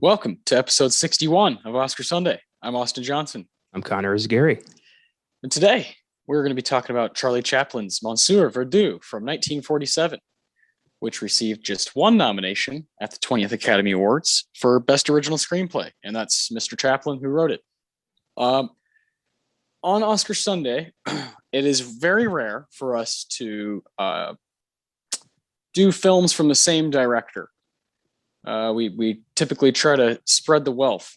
Welcome to episode 61 of Oscar Sunday. I'm Austin Johnson. I'm Connor Eyzaguirre. And today we're going to be talking about Charlie Chaplin's Monsieur Verdoux from 1947, which received just one nomination at the 20th Academy Awards for Best Original Screenplay, and that's Mr. Chaplin who wrote it. On Oscar Sunday, it is very rare for us to do films from the same director. We typically try to spread the wealth.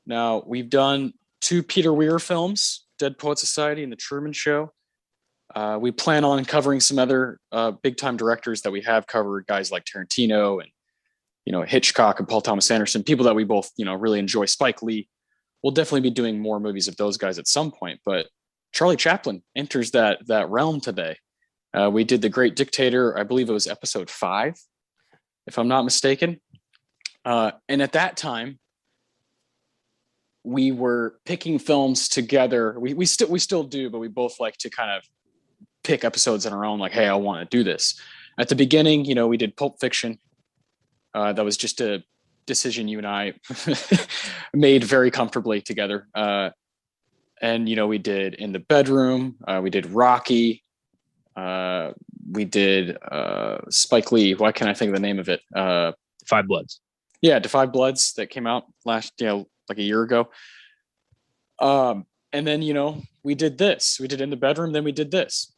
Now, we've done 2 Peter Weir films, Dead Poet Society and The Truman Show. We plan on covering some other big-time directors that we have covered, guys like Tarantino and, Hitchcock and Paul Thomas Anderson, people that we both, really enjoy. Spike Lee. We'll definitely be doing more movies of those guys at some point, but Charlie Chaplin enters that realm today. We did The Great Dictator, I believe it was episode 5, if I'm not mistaken. And at that time, we were picking films together. We still do, but we both like to kind of pick episodes on our own. Like, hey, I want to do this. At the beginning, we did Pulp Fiction. That was just a decision you and I made very comfortably together. And we did In the Bedroom. We did Rocky. We did Spike Lee. Why can't I think of the name of it? Five Bloods. Yeah, Defy Bloods that came out last, like a year ago. And then, we did this. We did In the Bedroom, then we did this.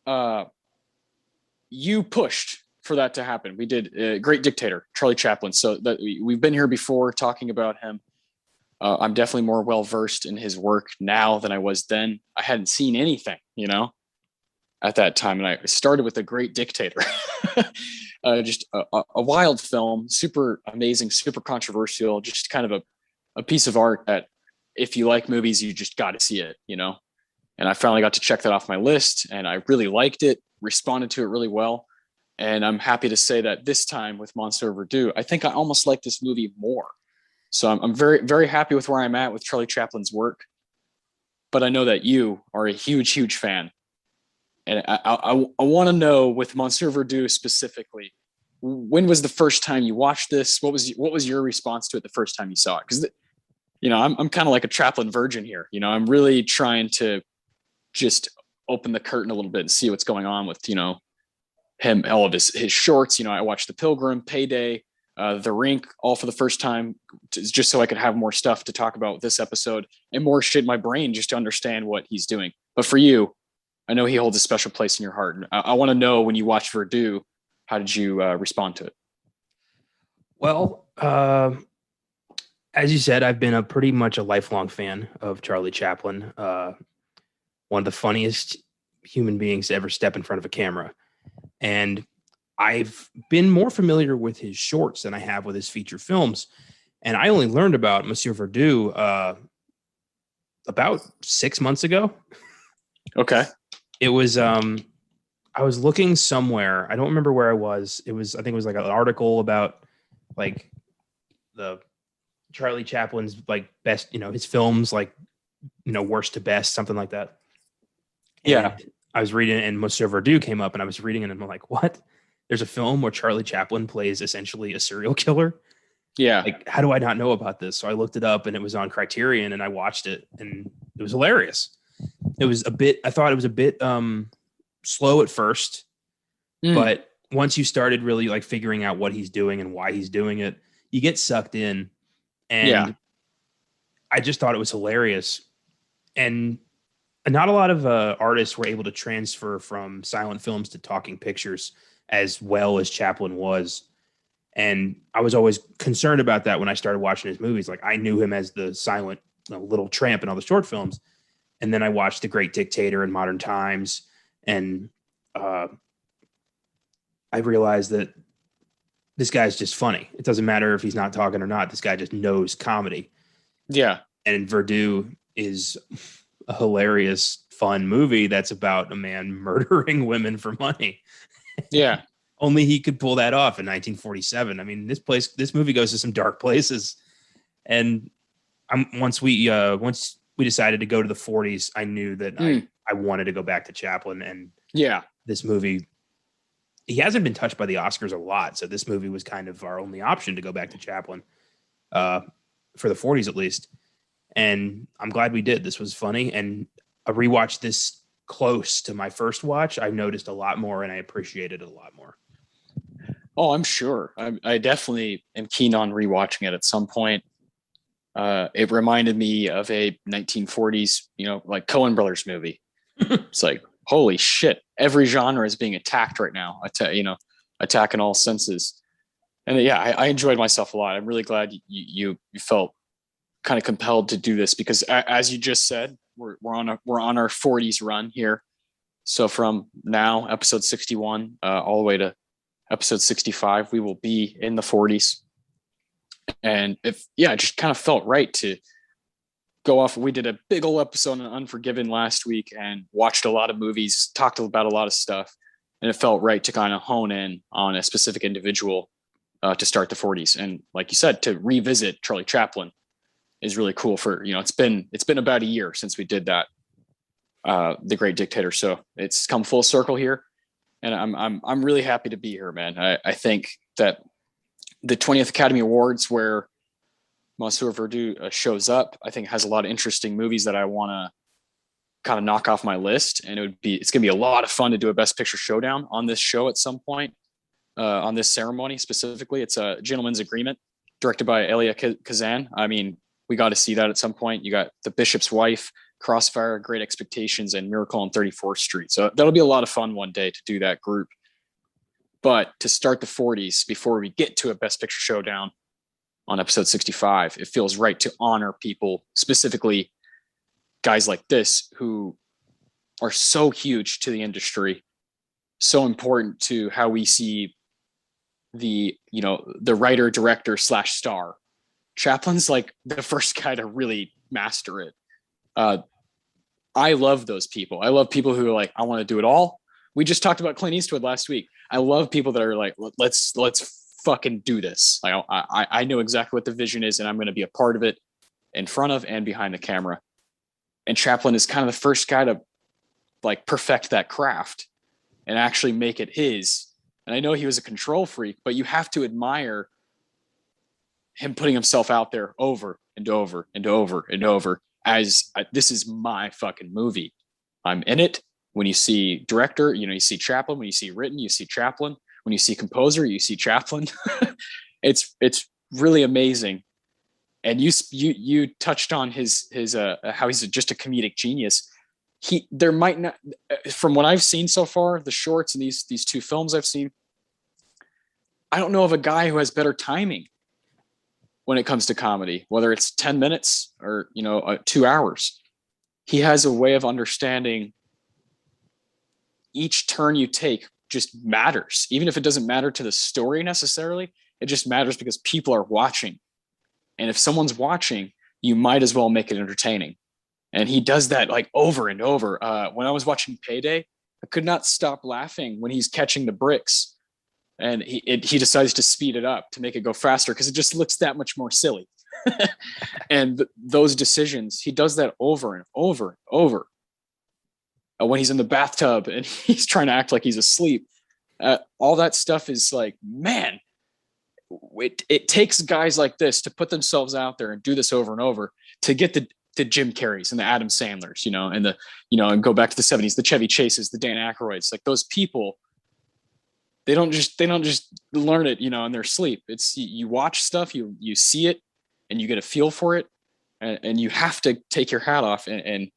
You pushed for that to happen. We did Great Dictator, Charlie Chaplin. So that we've been here before talking about him. I'm definitely more well-versed in his work now than I was then. I hadn't seen anything, at that time. And I started with The Great Dictator. Just a wild film, super amazing, super controversial, just kind of a piece of art that if you like movies, you just got to see it, And I finally got to check that off my list, and I really liked it, responded to it really well. And I'm happy to say that this time with Monsieur Verdoux, I think I almost like this movie more. So I'm very, very happy with where I'm at with Charlie Chaplin's work. But I know that you are a huge, huge fan. And I want to know with Monsieur Verdoux specifically, when was the first time you watched this? What was your response to it the first time you saw it? Because, I'm kind of like a Chaplin virgin here. I'm really trying to just open the curtain a little bit and see what's going on with, him, all of his shorts. I watched The Pilgrim, Payday, The Rink, all for the first time, just so I could have more stuff to talk about this episode and more shit in my brain just to understand what he's doing. But for you, I know he holds a special place in your heart. I want to know, when you watched Verdoux, how did you respond to it? Well, as you said, I've been pretty much a lifelong fan of Charlie Chaplin. One of the funniest human beings to ever step in front of a camera. And I've been more familiar with his shorts than I have with his feature films. And I only learned about Monsieur Verdoux about 6 months ago. Okay. It was, I was looking somewhere. I don't remember where I was. I think it was like an article about like the Charlie Chaplin's like best, his films, like, worst to best, something like that. Yeah. And I was reading, and Monsieur Verdoux came up, and I was reading it, and I'm like, what? There's a film where Charlie Chaplin plays essentially a serial killer. Yeah. Like, how do I not know about this? So I looked it up, and it was on Criterion, and I watched it, and it was hilarious. I thought it was a bit slow at first, but once you started really like figuring out what he's doing and why he's doing it, you get sucked in. And I just thought it was hilarious. And not a lot of artists were able to transfer from silent films to talking pictures as well as Chaplin was. And I was always concerned about that when I started watching his movies. Like, I knew him as the silent Little Tramp and all the short films. And then I watched The Great Dictator and Modern Times. And I realized that this guy's just funny. It doesn't matter if he's not talking or not. This guy just knows comedy. Yeah. And Verdoux is a hilarious, fun movie that's about a man murdering women for money. Yeah. Only he could pull that off in 1947. I mean, this movie goes to some dark places. And once we decided to go to the 40s, I knew that I wanted to go back to Chaplin. And yeah, this movie, he hasn't been touched by the Oscars a lot. So this movie was kind of our only option to go back to Chaplin, for the 40s at least. And I'm glad we did. This was funny. And a rewatch this close to my first watch, I noticed a lot more and I appreciated it a lot more. Oh, I'm sure. I definitely am keen on rewatching it at some point. It reminded me of a 1940s, like Coen Brothers movie. It's like, holy shit, every genre is being attacked right now. Attack in all senses. And yeah, I enjoyed myself a lot. I'm really glad you felt kind of compelled to do this because, as you just said, we're on our 40s run here. So from now, episode 61, all the way to episode 65, we will be in the 40s. And it just kind of felt right to go off. We did a big old episode on Unforgiven last week and watched a lot of movies, talked about a lot of stuff. And it felt right to kind of hone in on a specific individual to start the 40s. And like you said, to revisit Charlie Chaplin is really cool for, it's been about a year since we did that, The Great Dictator. So it's come full circle here. And I'm really happy to be here, man. I think that the 20th Academy Awards, where Monsieur Verdoux shows up, I think has a lot of interesting movies that I want to kind of knock off my list. And it's going to be a lot of fun to do a Best Picture showdown on this show at some point, on this ceremony specifically. It's a Gentleman's Agreement, directed by Elia Kazan. I mean, we got to see that at some point. You got The Bishop's Wife, Crossfire, Great Expectations, and Miracle on 34th Street. So that'll be a lot of fun one day to do that group. But to start the 40s, before we get to a Best Picture showdown on episode 65, it feels right to honor people, specifically guys like this, who are so huge to the industry, so important to how we see the writer, director / star. Chaplin's like the first guy to really master it. I love those people. I love people who are like, I want to do it all. We just talked about Clint Eastwood last week. I love people that are like, let's fucking do this. I know exactly what the vision is, and I'm going to be a part of it, in front of and behind the camera. And Chaplin is kind of the first guy to like perfect that craft and actually make it his. And I know he was a control freak, but you have to admire him putting himself out there over and over and over and over as this is my fucking movie. I'm in it. When you see director, you see Chaplin. When you see written, you see Chaplin. When you see composer, you see Chaplin. It's really amazing. And you touched on his how he's just a comedic genius. There might not, from what I've seen so far, the shorts and these two films I've seen, I don't know of a guy who has better timing when it comes to comedy, whether it's 10 minutes or 2 hours. He has a way of understanding each turn you take just matters, even if it doesn't matter to the story necessarily. It just matters because people are watching. And if someone's watching, you might as well make it entertaining. And he does that like over and over. When I was watching Payday, I could not stop laughing when he's catching the bricks, and he decides to speed it up to make it go faster because it just looks that much more silly. And those decisions, he does that over and over and over. When he's in the bathtub and he's trying to act like he's asleep, all that stuff is like, man, it takes guys like this to put themselves out there and do this over and over to get the Jim Carreys and the Adam Sandlers, and and go back to the 70s, the Chevy Chases, the Dan Aykroyds, like those people. They don't just learn it, in their sleep. It's you watch stuff, you see it, and you get a feel for it, and you have to take your hat off and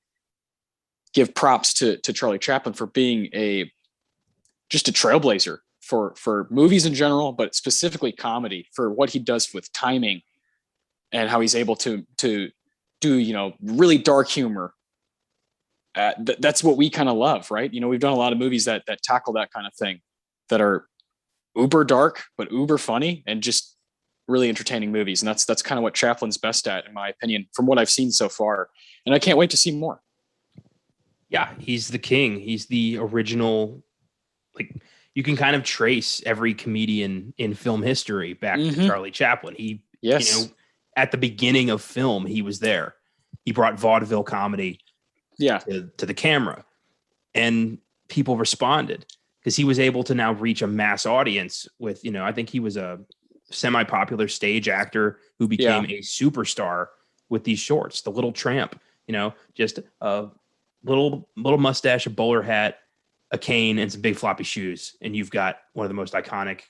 give props to Charlie Chaplin for being just a trailblazer for movies in general, but specifically comedy, for what he does with timing and how he's able to do, really dark humor. That's what we kind of love, right? We've done a lot of movies that tackle that kind of thing, that are uber dark, but uber funny and just really entertaining movies. And that's kind of what Chaplin's best at, in my opinion, from what I've seen so far. And I can't wait to see more. Yeah, he's the king. He's the original. Like, you can kind of trace every comedian in film history back to Charlie Chaplin. He, Yes. at the beginning of film, he was there. He brought vaudeville comedy to the camera, and people responded because he was able to now reach a mass audience with, I think he was a semi-popular stage actor who became a superstar with these shorts. The Little Tramp, just a little mustache, a bowler hat, a cane, and some big floppy shoes, and you've got one of the most iconic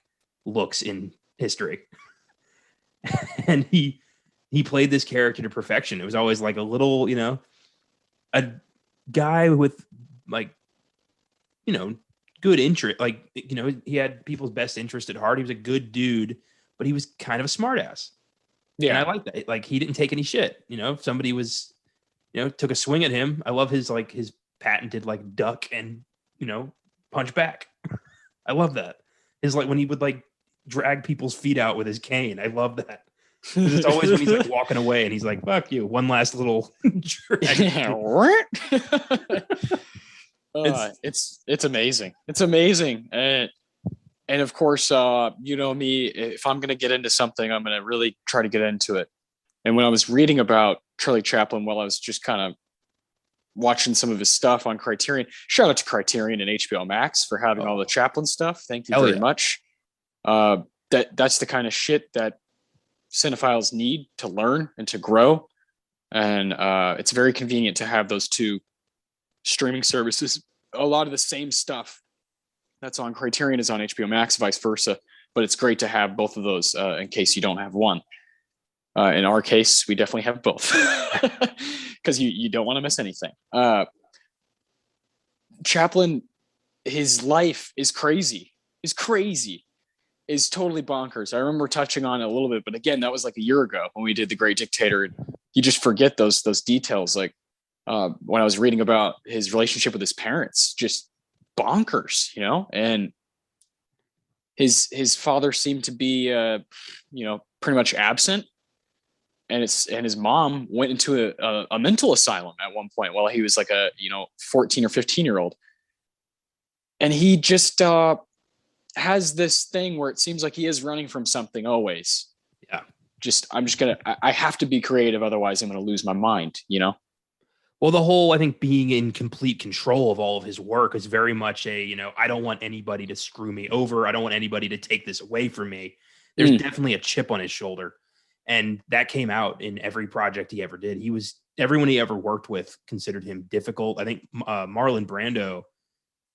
looks in history. And he played this character to perfection. It was always like a little, a guy with like, good interest. Like, he had people's best interest at heart. He was a good dude, but he was kind of a smartass. Yeah, and I like that. Like, he didn't take any shit. If somebody was, took a swing at him. I love his patented like duck and punch back. I love that. His like when he would like drag people's feet out with his cane. I love that. It's always when he's like walking away and he's like, "Fuck you!" One last little. It's amazing. It's amazing, and of course, me. If I'm gonna get into something, I'm gonna really try to get into it. And when I was reading about Charlie Chaplin, while I was just kind of watching some of his stuff on Criterion, shout out to Criterion and HBO Max for having all the Chaplin stuff. Thank you very much. That's the kind of shit that cinephiles need to learn and to grow. And it's very convenient to have those two streaming services. A lot of the same stuff that's on Criterion is on HBO Max, vice versa. But it's great to have both of those in case you don't have one. In our case, we definitely have both because you don't want to miss anything. Chaplin, his life is crazy, is totally bonkers. I remember touching on it a little bit, but again, that was like a year ago when we did The Great Dictator. You just forget those details. Like when I was reading about his relationship with his parents, just bonkers, and his father seemed to be, pretty much absent. And his mom went into a mental asylum at one point while he was like a 14 or 15-year-old, and he just has this thing where it seems like he is running from something always. Yeah, I have to be creative, otherwise I'm gonna lose my mind. Well, the whole, I think, being in complete control of all of his work is very much I don't want anybody to screw me over. I don't want anybody to take this away from me. There's definitely a chip on his shoulder. And that came out in every project he ever did. Everyone he ever worked with considered him difficult. I think Marlon Brando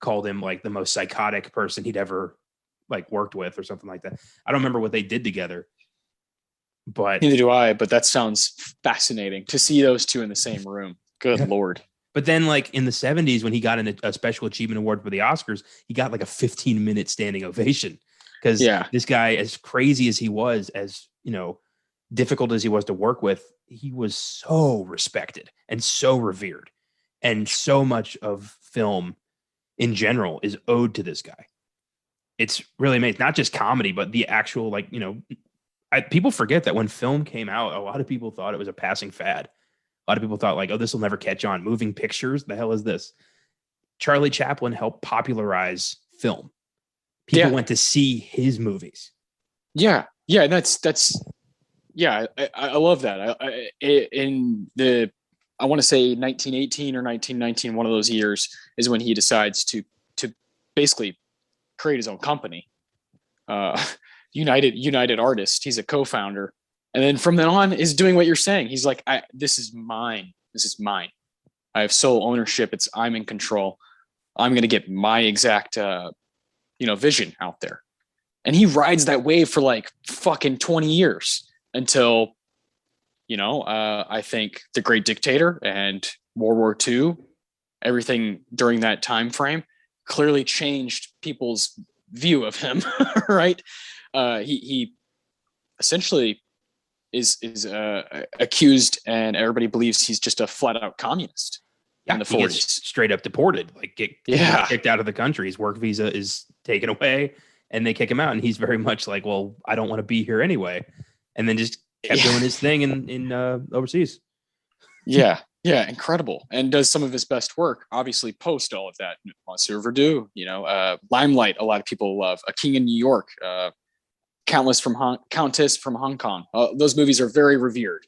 called him like the most psychotic person he'd ever like worked with or something like that. I don't remember what they did together, but neither do I, but that sounds fascinating to see those two in the same room. Good Lord. But then like in the 70s, when he got a special achievement award for the Oscars, he got like a 15-minute standing ovation because this guy, as crazy as he was, as difficult as he was to work with, he was so respected and so revered, and so much of film in general is owed to this guy. It's really amazing. Not just comedy, but the actual, people forget that when film came out, a lot of people thought it was a passing fad. A lot of people thought like, oh, this will never catch on. Moving pictures, the hell is this? Charlie Chaplin helped popularize film. People went to see his movies. Yeah. That's yeah, I love that. I want to say 1918 or 1919, one of those years is when he decides to basically create his own company, United Artists. He's a co-founder, and then from then on is doing what you're saying. He's like, this is mine. This is mine. I have sole ownership. I'm in control. I'm going to get my exact vision out there, and he rides that wave for like fucking 20 years. Until, I think The Great Dictator and World War II, everything during that time frame clearly changed people's view of him, right? He essentially is accused, and everybody believes he's just a flat out communist. In the 40s, he gets straight up deported, like get kicked out of the country. His work visa is taken away, and they kick him out, and he's very much like, well, I don't want to be here anyway, and then just kept doing his thing in overseas. Yeah, yeah, incredible, and does some of his best work obviously post all of that. Monsieur Verdoux, Limelight, a lot of people love. A King in New York, Countess from Hong Kong. Those movies are very revered,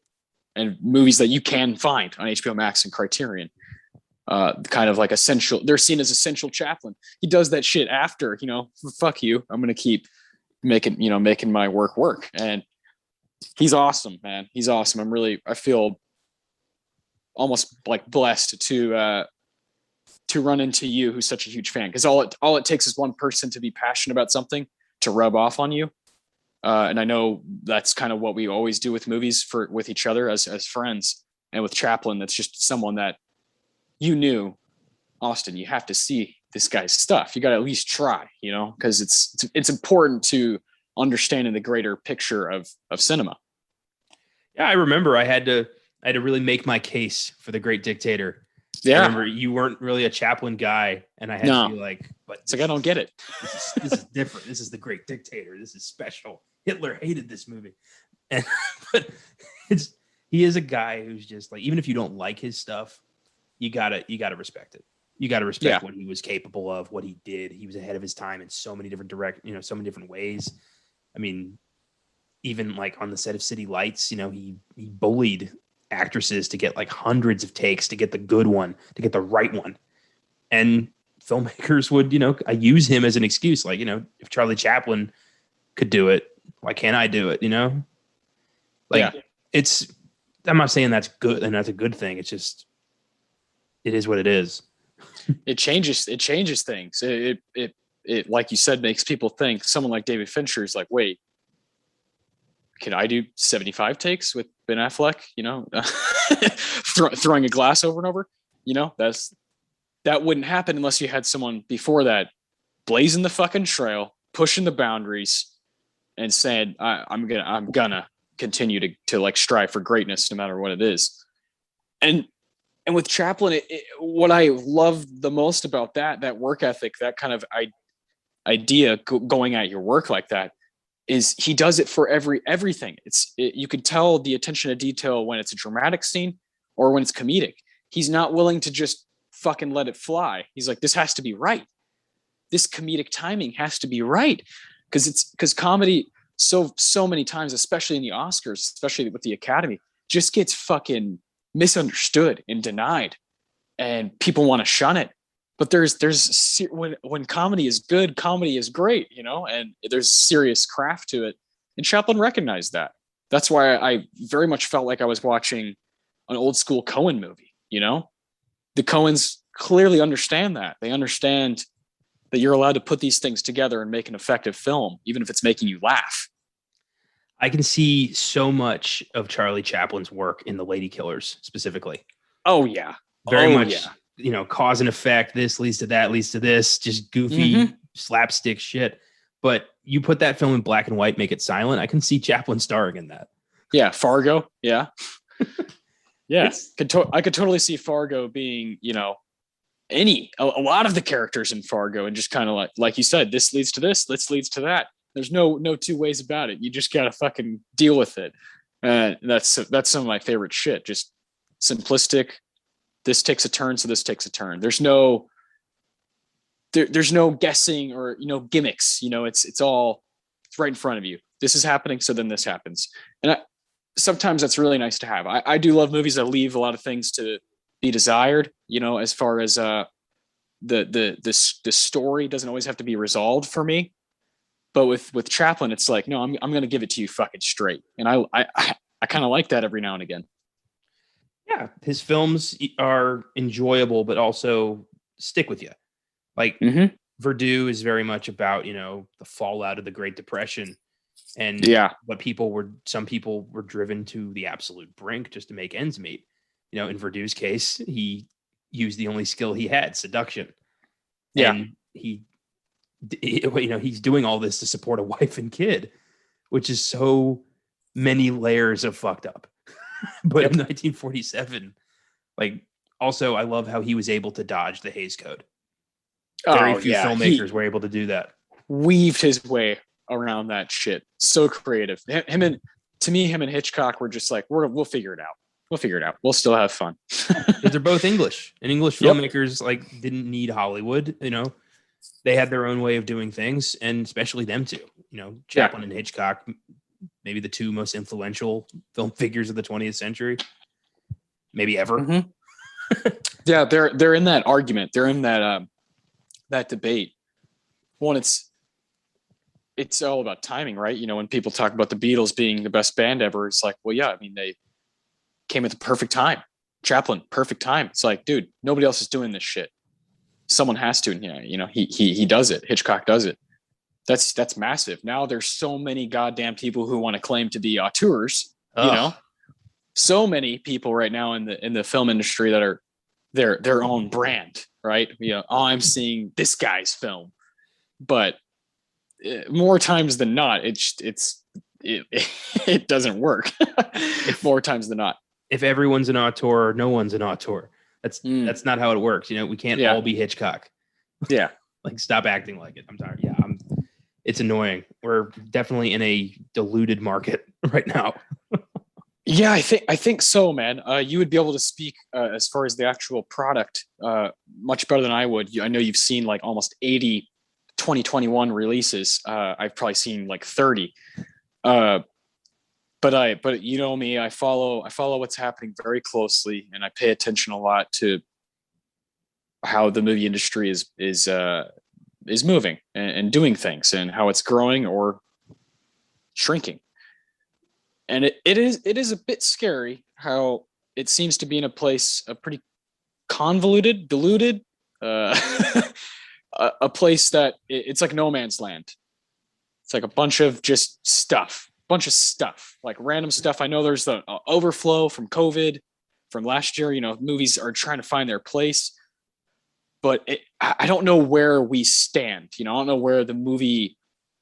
and movies that you can find on HBO Max and Criterion. Kind of like essential. They're seen as essential Chaplin. He does that shit after, fuck you. I'm gonna keep making my work, and he's awesome, man. He's awesome. I feel almost like blessed to run into you, who's such a huge fan, because all it takes is one person to be passionate about something to rub off on you. And I know that's kind of what we always do with movies with each other as friends, and with Chaplin, that's just someone that you knew, Austin, you have to see this guy's stuff. You got to at least try, because it's important to understanding the greater picture of cinema. Yeah, I remember I had to really make my case for The Great Dictator. Yeah. I remember you weren't really a Chaplin guy, and I had to be like, but it's like, I don't get it. This is different. This is The Great Dictator. This is special. Hitler hated this movie. But he is a guy who's just like, even if you don't like his stuff, you gotta respect it. You gotta respect what he was capable of, what he did. He was ahead of his time in so many different so many different ways. I mean, even like on the set of City Lights, he bullied actresses to get like hundreds of takes to get the good one, to get the right one. And filmmakers would, use him as an excuse. Like, if Charlie Chaplin could do it, why can't I do it? I'm not saying that's good and that's a good thing. It's just, it is what it is. It changes things. It like you said, makes people think. Someone like David Fincher is like, wait, can I do 75 takes with Ben Affleck? Throwing a glass over and over. That wouldn't happen unless you had someone before that blazing the fucking trail, pushing the boundaries, and saying, I'm gonna continue to like strive for greatness no matter what it is. And with Chaplin, what I love the most about that work ethic, that kind of idea going at your work like that, is he does it for everything. You could tell the attention to detail when it's a dramatic scene or when it's comedic. He's not willing to just fucking let it fly. He's like, this has to be right. This comedic timing has to be right. Because comedy so many times, especially in the Oscars, especially with the Academy, just gets fucking misunderstood and denied, and people want to shun it. But when comedy is good, comedy is great, and there's serious craft to it. And Chaplin recognized that. That's why I very much felt like I was watching an old school Coen movie. The Coens clearly understand that. They understand that you're allowed to put these things together and make an effective film, even if it's making you laugh. I can see so much of Charlie Chaplin's work in The Lady Killers specifically. Oh yeah. Very much, cause and effect. This leads to that, leads to this, just goofy slapstick shit. But you put that film in black and white, make it silent. I can see Chaplin starring in that. Yeah. Fargo. Yeah. Yeah. I could totally see Fargo being, a lot of the characters in Fargo, and just kind of like you said, this leads to this leads to that. There's no two ways about it. You just got to fucking deal with it. That's some of my favorite shit. Just simplistic. This takes a turn, so this takes a turn. There's no guessing or gimmicks. It's right in front of you. This is happening, so then this happens. And sometimes that's really nice to have. I do love movies that leave a lot of things to be desired. As far as the story doesn't always have to be resolved for me. But with Chaplin, it's like, no, I'm going to give it to you fucking straight. And I kind of like that every now and again. Yeah, his films are enjoyable, but also stick with you. Like Verdoux is very much about, the fallout of the Great Depression, and what some people were driven to the absolute brink just to make ends meet. In Verdoux's case, he used the only skill he had, seduction. Yeah. And he's doing all this to support a wife and kid, which is so many layers of fucked up. But in 1947, also, I love how he was able to dodge the Hays Code. Very few filmmakers were able to do that. weaved his way around that shit. So creative. Him and to me, him and Hitchcock were just like, we'll figure it out. We'll figure it out. We'll still have fun. They're both English, and English Yep. filmmakers like didn't need Hollywood. You know, they had their own way of doing things, and especially them two. You know, Chaplin and Hitchcock, maybe the two most influential film figures of the 20th century, maybe ever. Mm-hmm. Yeah, they're in that argument. They're in that debate. One, it's all about timing, right? You know, when people talk about the Beatles being the best band ever, it's like, well, yeah, I mean, they came at the perfect time. Chaplin, perfect time. It's like, dude, nobody else is doing this shit. Someone has to. Yeah, you know, he does it. Hitchcock does it. That's massive. Now there's so many goddamn people who want to claim to be auteurs. You know, so many people right now in the film industry that are their own brand, right? You know, oh, I'm seeing this guy's film, but more times than not, it doesn't work. More times than not. If everyone's an auteur, no one's an auteur. That's not how it works. You know, we can't all be Hitchcock. Yeah. Like, stop acting like it. I'm sorry. Yeah, it's annoying. We're definitely in a diluted market right now. Yeah, I think so, man. You would be able to speak as far as the actual product much better than I would. I know you've seen like almost 80 2021 releases. I've probably seen like 30. But you know me, I follow what's happening very closely, and I pay attention a lot to how the movie industry is moving and doing things, and how it's growing or shrinking. And it is a bit scary how it seems to be in a place, a pretty convoluted, diluted, a place that it's like no man's land. It's like a bunch of just stuff, like random stuff. I know there's the overflow from COVID from last year. You know, movies are trying to find their place, but I don't know where we stand. You know, I don't know where the movie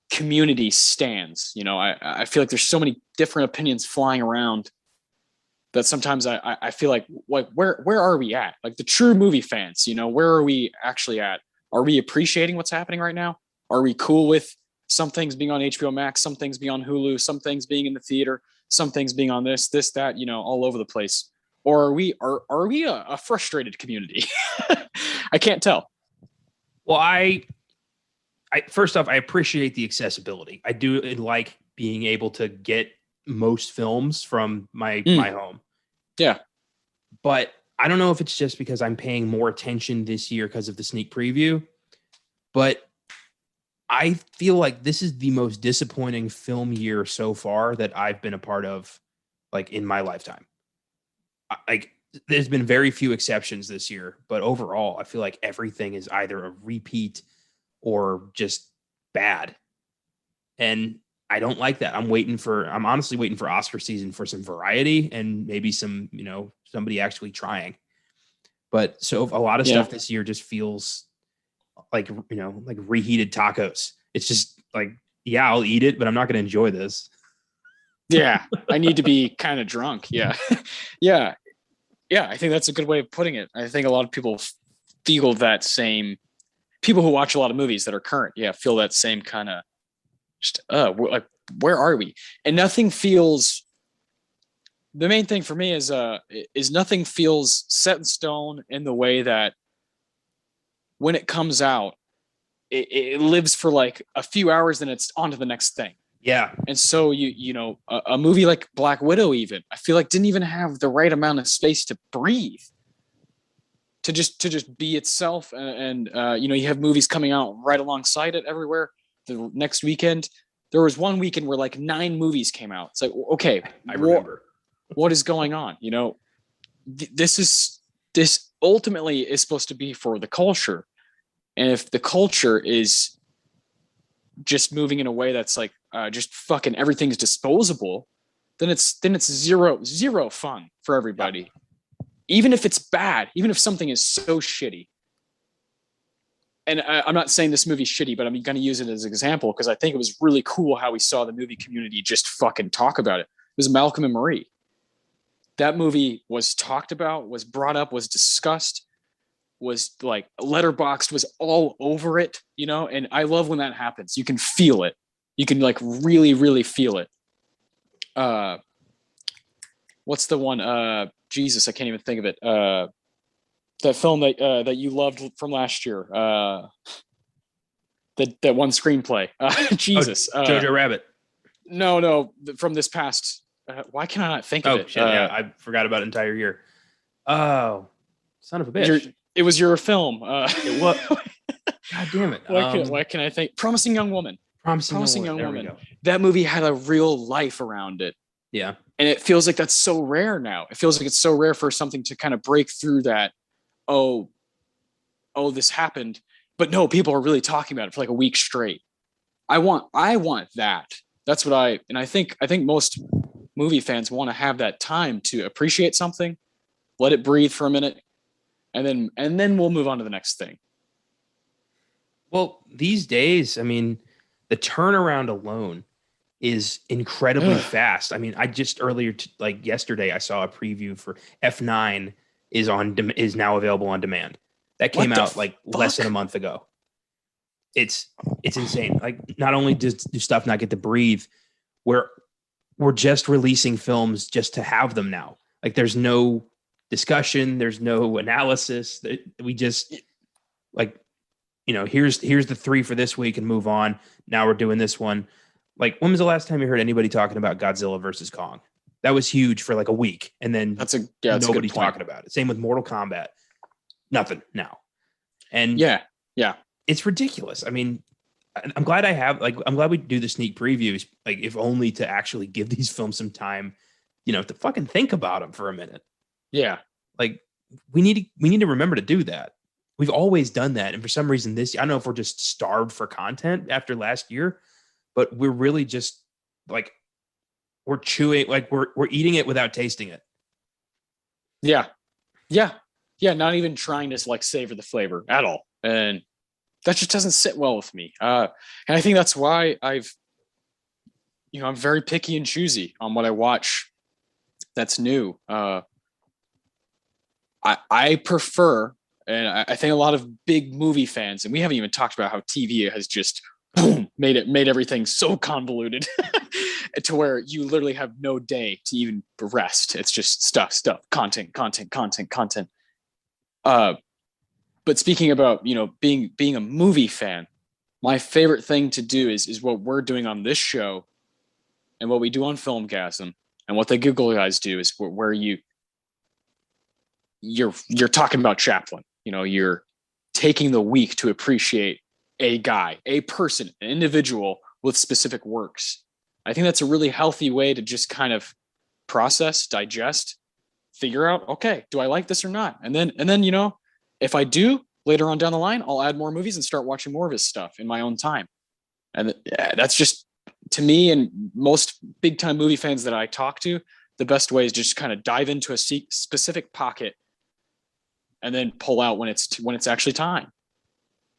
community stands. You know, I feel like there's so many different opinions flying around that sometimes I feel like where are we at? Like the true movie fans, you know, where are we actually at? Are we appreciating what's happening right now? Are we cool with some things being on HBO Max, some things being on Hulu, some things being in the theater, some things being on this, that, you know, all over the place? Or are we a frustrated community? I can't tell. Well, I first off, I appreciate the accessibility. I do like being able to get most films from my home. Yeah. But I don't know if it's just because I'm paying more attention this year because of the sneak preview, but I feel like this is the most disappointing film year so far that I've been a part of, like, in my lifetime. Like, there's been very few exceptions this year, but overall, I feel like everything is either a repeat or just bad. And I don't like that. I'm honestly waiting for Oscar season for some variety and maybe some, you know, somebody actually trying. But so a lot of stuff this year just feels like, you know, like reheated tacos. It's just like, yeah, I'll eat it, but I'm not going to enjoy this. Yeah. I need to be kind of drunk. Yeah. Yeah. Yeah. I think that's a good way of putting it. I think a lot of people feel that same, people who watch a lot of movies that are current. Yeah. Feel that same kind of just, like, where are we? And nothing feels, the main thing for me is nothing feels set in stone in the way that when it comes out, it lives for like a few hours and it's on to the next thing. Yeah. And so you know, a movie like Black Widow, even, I feel like didn't even have the right amount of space to breathe, to just be itself. And you know, you have movies coming out right alongside it everywhere. The next weekend, there was one weekend where like 9 movies came out. It's like, okay, I remember. What is going on? You know, this ultimately is supposed to be for the culture. And if the culture is just moving in a way that's like just fucking everything's disposable, then it's zero fun for everybody. Yeah. Even if it's bad, even if something is so shitty. And I'm not saying this movie's shitty, but I'm going to use it as an example because I think it was really cool how we saw the movie community just fucking talk about it. It was Malcolm and Marie. That movie was talked about, was brought up, was discussed. was like Letterboxd was all over it, you know, and I love when that happens. You can feel it. You can like really, really feel it. What's the one? Jesus, I can't even think of it. That film that you loved from last year. That one screenplay. Jesus. Jojo Rabbit. No, from this past. Why can I not think of it? Shit, yeah, I forgot about entire year. Oh, son of a bitch! It was your film. It was. God damn it! Why can I think? Promising Young Woman. Promising Young there Woman. That movie had a real life around it. Yeah, and it feels like that's so rare now. It feels like it's so rare for something to kind of break through that. Oh, this happened, but no, people are really talking about it for like a week straight. I want that. That's what I think most movie fans want to have that time to appreciate something, let it breathe for a minute, and then we'll move on to the next thing. Well, these days, I mean, the turnaround alone is incredibly fast. I mean, I just like yesterday, I saw a preview for F9 is now available on demand. That came out like less than a month ago. It's insane. Like, not only do stuff not get to breathe, we're just releasing films just to have them now. Like, there's no discussion, there's no analysis. We just like, you know, here's the 3 for this week and move on. Now we're doing this one. Like, when was the last time you heard anybody talking about Godzilla versus Kong? That was huge for like a week, and then nobody talking about it. Same with Mortal Kombat. Nothing now. And yeah, it's ridiculous. I mean, I'm glad we do the sneak previews, like, if only to actually give these films some time, you know, to fucking think about them for a minute. Yeah. Like, we need to remember to do that. We've always done that. And for some reason I don't know if we're just starved for content after last year, but we're really just like, we're chewing, like we're eating it without tasting it. Yeah. Not even trying to like savor the flavor at all. And that just doesn't sit well with me. And I think that's why I'm very picky and choosy on what I watch that's new. I prefer, and I think a lot of big movie fans, and we haven't even talked about how TV has just made everything so convoluted to where you literally have no day to even rest. It's just stuff, content. But speaking about, you know, being a movie fan, my favorite thing to do is what we're doing on this show and what we do on Filmgazm and what the Google guys do is where you're talking about Chaplin. You know, you're taking the week to appreciate a guy, a person, an individual with specific works. I think that's a really healthy way to just kind of process, digest, figure out, okay, do I like this or not? And then, you know, if I do later on down the line, I'll add more movies and start watching more of his stuff in my own time. And that's just, to me and most big time movie fans that I talk to, the best way is just kind of dive into a specific pocket and then pull out when it's actually time.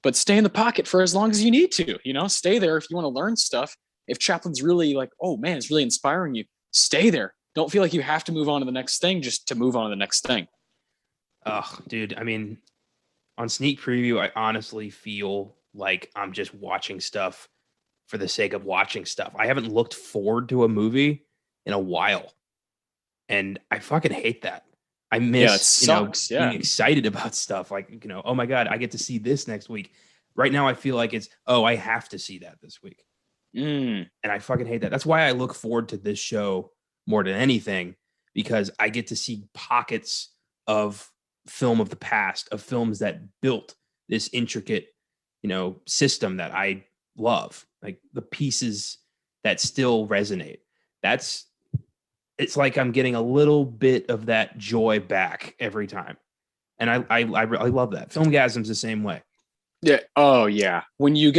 But stay in the pocket for as long as you need to, you know, stay there if you want to learn stuff. If Chaplin's really like, oh man, it's really inspiring you, stay there. Don't feel like you have to move on to the next thing just to move on to the next thing. Oh, dude. I mean, on sneak preview, I honestly feel like I'm just watching stuff for the sake of watching stuff. I haven't looked forward to a movie in a while, and I fucking hate that. I miss, being excited about stuff like, you know, oh my God, I get to see this next week. Right now, I feel like it's, I have to see that this week. And I fucking hate that. That's why I look forward to this show more than anything, because I get to see pockets of film of the past, of films that built this intricate, you know, system that I love, like the pieces that still resonate. It's like I'm getting a little bit of that joy back every time. And I love that. Filmgazm's the same way. Yeah. Oh yeah. When I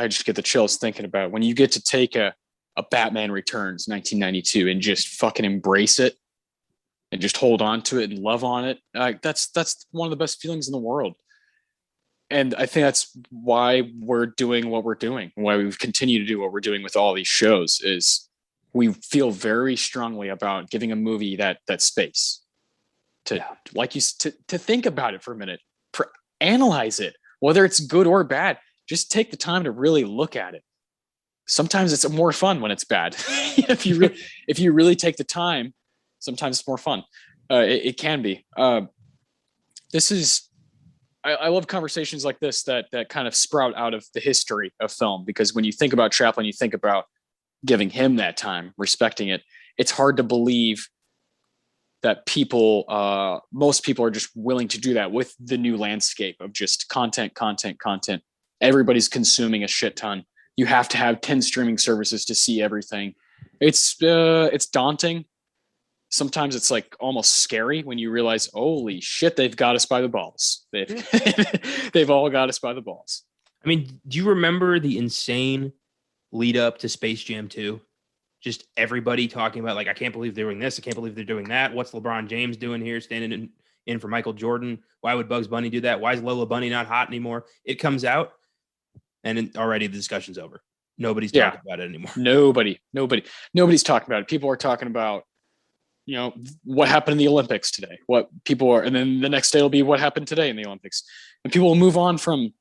just get the chills thinking about it. When you get to take a Batman Returns 1992 and just fucking embrace it and just hold on to it and love on it. That's one of the best feelings in the world. And I think that's why we're doing what we're doing, why we continue to do what we're doing with all these shows is we feel very strongly about giving a movie that space like to think about it for a minute, analyze it, whether it's good or bad. Just take the time to really look at it. Sometimes it's more fun when it's bad. if you really take the time, sometimes it's more fun. It can be. I love conversations like this that kind of sprout out of the history of film, because when you think about Chaplin, you think about giving him that time, respecting it. It's hard to believe that most people are just willing to do that with the new landscape of just content. Everybody's consuming a shit ton. You have to have 10 streaming services to see everything. It's daunting. Sometimes it's like almost scary when you realize, holy shit, they've got us by the balls. They've all got us by the balls. I mean, do you remember the insane lead up to Space Jam 2? Just everybody talking about, like, I can't believe they're doing this. I can't believe they're doing that. What's LeBron James doing here, standing in for Michael Jordan? Why would Bugs Bunny do that? Why is Lola Bunny not hot anymore? It comes out, and already the discussion's over. Nobody's talking about it anymore. Nobody's talking about it. People are talking about, what happened in the Olympics today, and then the next day will be what happened today in the Olympics. And people will move on from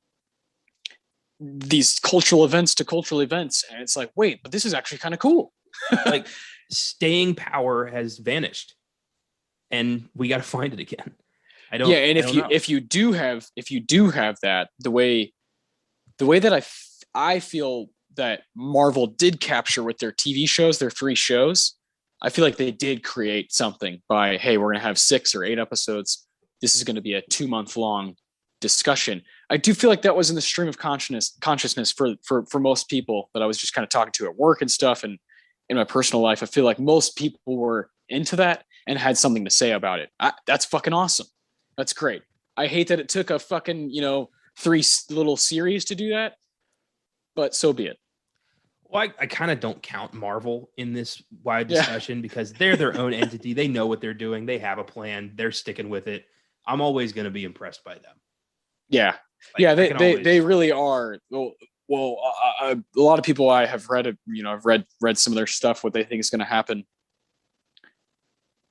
these cultural events to cultural events. And it's like, wait, but this is actually kind of cool. Like, staying power has vanished, and we got to find it again. If you do have that, the way that I feel that Marvel did capture with their TV shows, their 3 shows, I feel like they did create something by, hey, we're going to have 6 or 8 episodes. This is going to be a 2-month long discussion. I do feel like that was in the stream of consciousness for most people that I was just kind of talking to at work and stuff. And in my personal life, I feel like most people were into that and had something to say about it. That's fucking awesome. That's great. I hate that it took a fucking, 3 little series to do that, but so be it. Well, I kind of don't count Marvel in this wide discussion because they're their own entity. They know what they're doing. They have a plan. They're sticking with it. I'm always going to be impressed by them. Yeah. They really are. Well, a lot of people I have read, I've read some of their stuff, what they think is going to happen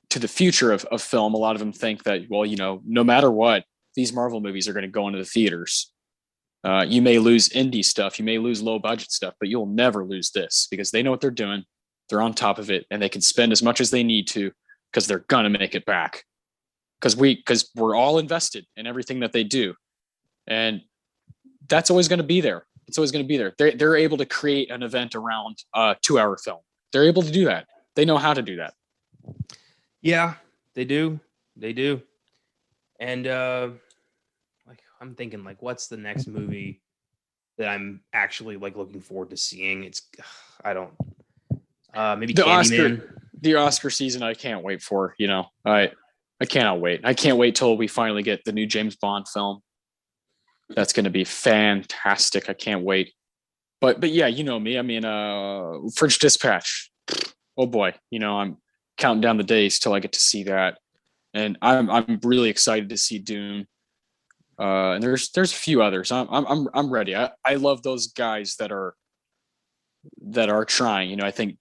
to the future of film. A lot of them think that, no matter what, these Marvel movies are going to go into the theaters. You may lose indie stuff, you may lose low budget stuff, but you'll never lose this because they know what they're doing. They're on top of it, and they can spend as much as they need to because they're gonna make it back. Because we're all invested in everything that they do, and that's always going to be there. It's always going to be there. They're able to create an event around a 2-hour film. They're able to do that. They know how to do that. Yeah, they do. And I'm thinking, like, what's the next movie that I'm actually like looking forward to seeing? Maybe the Oscar season. I can't wait for, I cannot wait. I can't wait till we finally get the new James Bond film. That's going to be fantastic. I can't wait. But yeah, you know me. I mean, French Dispatch. Oh boy, I'm counting down the days till I get to see that, and I'm really excited to see Dune. And there's a few others. I'm ready. I love those guys that are trying. I think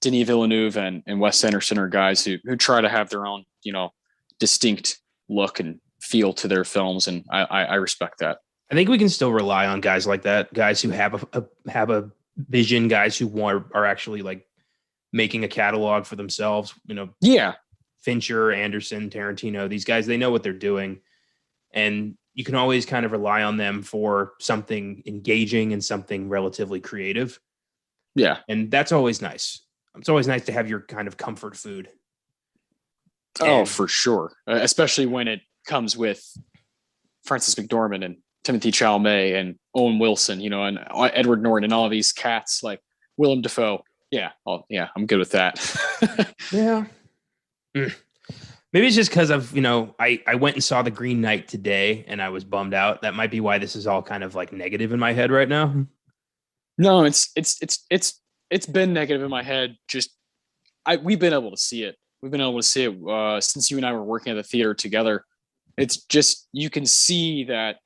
Denis Villeneuve and Wes Anderson are guys who try to have their own, distinct look and feel to their films, and I respect that. I think we can still rely on guys like that, guys who have a vision, guys who are actually like making a catalog for themselves. Yeah. Fincher, Anderson, Tarantino, these guys, they know what they're doing, and you can always kind of rely on them for something engaging and something relatively creative. Yeah. And that's always nice. It's always nice to have your kind of comfort food. Oh, for sure. Especially when it comes with Francis McDormand and Timothy Chalamet and Owen Wilson, and Edward Norton and all of these cats like Willem Dafoe. Yeah. I'm good with that. Yeah. Maybe it's just because of, I went and saw The Green Knight today and I was bummed out. That might be why this is all kind of like negative in my head right now. No, it's been negative in my head. We've been able to see it. We've been able to see it since you and I were working at the theater together. It's just, you can see that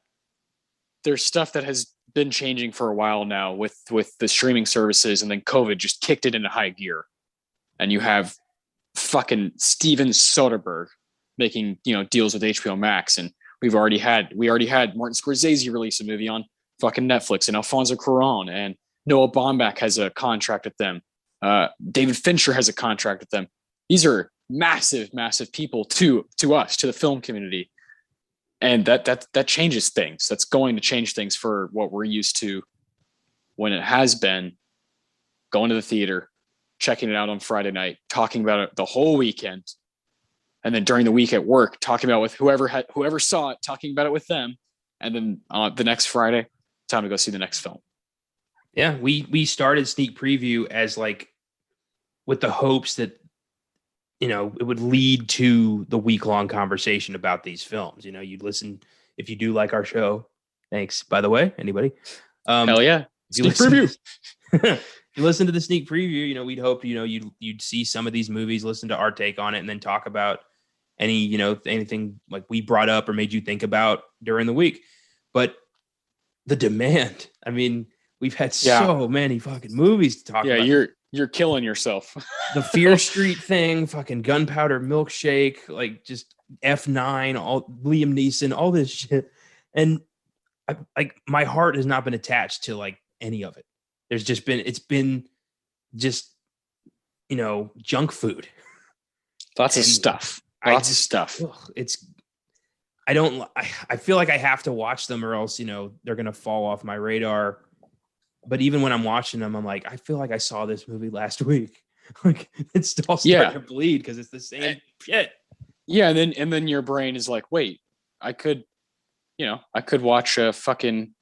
there's stuff that has been changing for a while now with the streaming services, and then COVID just kicked it into high gear. And you have fucking Steven Soderbergh making, deals with HBO Max, and we already had Martin Scorsese release a movie on fucking Netflix, and Alfonso Cuarón and Noah Baumbach has a contract with them. David Fincher has a contract with them. These are massive, massive people to us, to the film community. And that changes things. That's going to change things for what we're used to when it has been going to the theater, checking it out on Friday night, talking about it the whole weekend. And then during the week at work, talking about it with whoever saw it, talking about it with them. And then the next Friday, time to go see the next film. Yeah, we started sneak preview as like with the hopes that it would lead to the week-long conversation about these films. You'd listen if you do like our show. Thanks, by the way, anybody. Hell yeah, sneak preview. If you listen to the sneak preview, we'd hope you'd see some of these movies, listen to our take on it, and then talk about anything like we brought up or made you think about during the week. But the demand, I mean, we've had so many fucking movies to talk about. Yeah, you're killing yourself. The Fear Street thing, fucking Gunpowder Milkshake, like just F9, all Liam Neeson, all this shit. And my heart has not been attached to like any of it. It's been just junk food. Lots of stuff. I feel like I have to watch them or else, they're going to fall off my radar. But even when I'm watching them, I'm like, I feel like I saw this movie last week. Like it's still starting to bleed because it's the same shit. Yeah. And then your brain is like, wait, I could watch a fucking,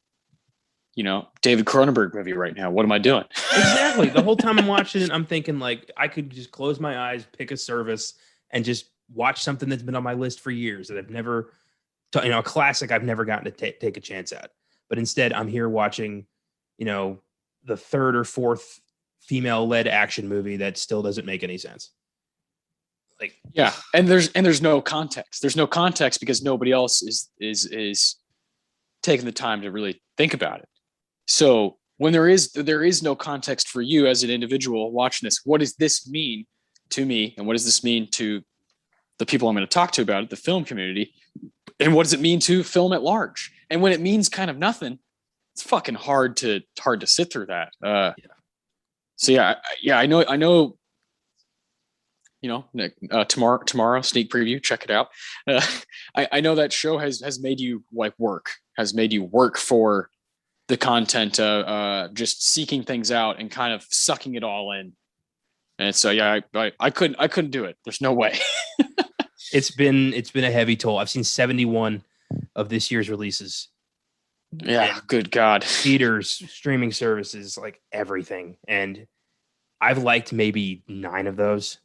David Cronenberg movie right now. What am I doing? Exactly. The whole time I'm watching it, I'm thinking like I could just close my eyes, pick a service and just watch something that's been on my list for years that I've never, a classic I've never gotten to take a chance at. But instead I'm here watching, the third or fourth female-led action movie that still doesn't make any sense. Like, yeah, and there's no context. There's no context because nobody else is taking the time to really think about it. So when there is no context for you as an individual watching this, what does this mean to me, and what does this mean to the people I'm going to talk to about it, the film community, and what does it mean to film at large? And when it means kind of nothing, it's fucking hard to sit through that. So I know. Tomorrow sneak preview. Check it out. I know that show has made you work for the content, just seeking things out and kind of sucking it all in. And so I couldn't do it. There's no way. It's been a heavy toll. I've seen 71 of this year's releases. Yeah, good God. Theaters, streaming services, like everything. And I've liked maybe 9 of those.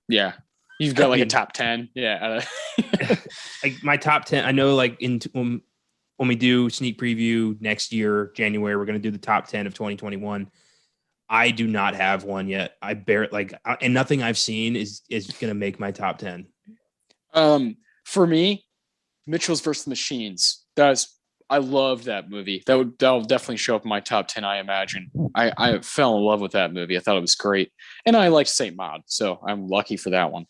Yeah. You've got a top 10. Yeah. Like my top 10, I know like when we do sneak preview next year, January, we're going to do the top 10 of 2021. I do not have one yet. And nothing I've seen is going to make my top 10. For me, Mitchell's versus the Machines. I love that movie. That'll definitely show up in my top 10, I imagine. I fell in love with that movie. I thought it was great. And I liked Saint Maud, so I'm lucky for that one.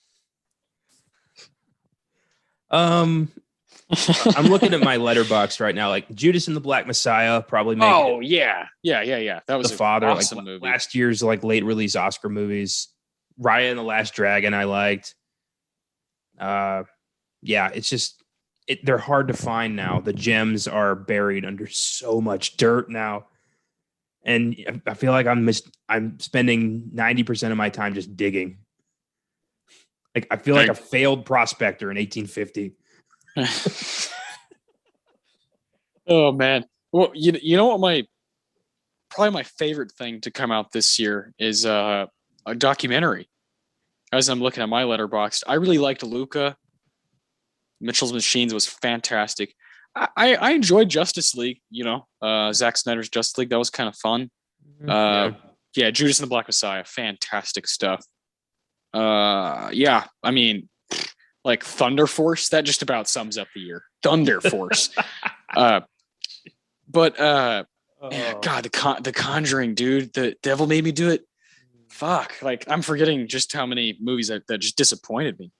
I'm looking at my letterbox right now. Like Judas and the Black Messiah probably made it. Yeah. That was The Father, awesome like movie. last year's like late release Oscar movies. Raya and the Last Dragon I liked. It's just they're hard to find now. The gems are buried under so much dirt now. And I feel like I'm spending 90% of my time just digging. Like I feel like a failed prospector in 1850. Oh man. Well, you know what probably my favorite thing to come out this year is a documentary. As I'm looking at my letterboxd, I really liked Luca. Mitchell's Machines was fantastic. I enjoyed Justice League, Zack Snyder's Justice League. That was kind of fun. Judas and the Black Messiah, fantastic stuff. I mean, like Thunder Force, that just about sums up the year. Thunder Force. God, the Conjuring, dude. The Devil Made Me Do It. Fuck, like I'm forgetting just how many movies that just disappointed me.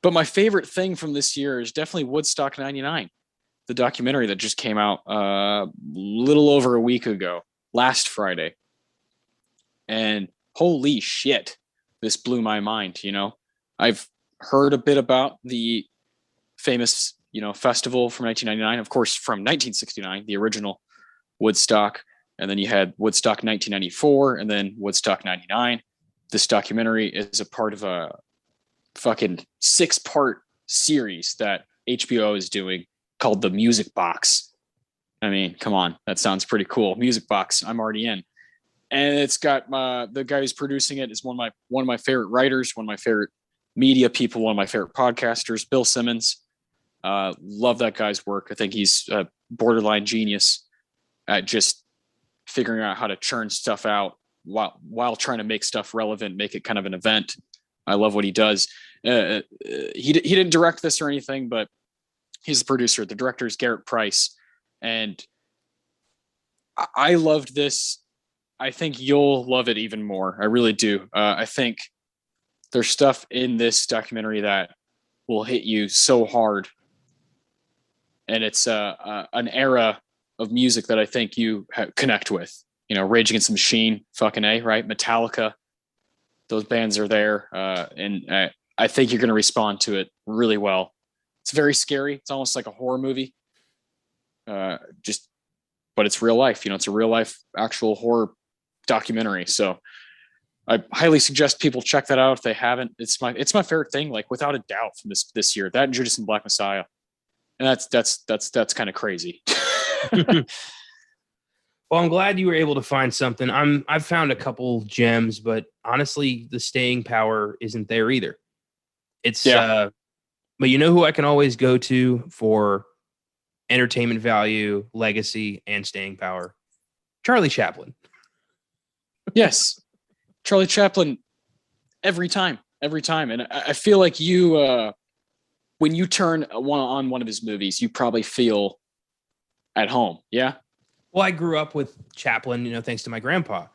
But my favorite thing from this year is definitely Woodstock 99, the documentary that just came out a little over a week ago, last Friday. And holy shit, this blew my mind. I've heard a bit about the famous, festival from 1999, of course, from 1969, the original Woodstock. And then you had Woodstock 1994 and then Woodstock 99. This documentary is a part of a fucking 6-part series that HBO is doing called The Music Box. I mean, come on, that sounds pretty cool. Music Box, I'm already in. And it's got the guy who's producing it is one of my favorite writers, one of my favorite media people, one of my favorite podcasters, Bill Simmons. Love that guy's work. I think he's a borderline genius at just figuring out how to churn stuff out while trying to make stuff relevant, make it kind of an event. I love what he does. He didn't direct this or anything, but he's the producer. The director is Garrett Price, and I loved this. I think you'll love it even more. I really do. I think there's stuff in this documentary that will hit you so hard, and it's an era of music that I think you connect with. Rage Against the Machine, fucking A, right? Metallica, those bands are there, and I think you're going to respond to it really well. It's very scary. It's almost like a horror movie, but it's real life. It's a real life, actual horror documentary. So I highly suggest people check that out if they haven't. It's my favorite thing, like without a doubt, from this year. That and Judas and Black Messiah, and that's kind of crazy. Well, I'm glad you were able to find something. I've found a couple gems, but honestly, the staying power isn't there either. It's but you know who I can always go to for entertainment value, legacy, and staying power? Charlie Chaplin. Yes, Charlie Chaplin. Every time, and I feel like you, when you turn on one of his movies, you probably feel at home. Yeah. Well, I grew up with Chaplin, thanks to my grandpa,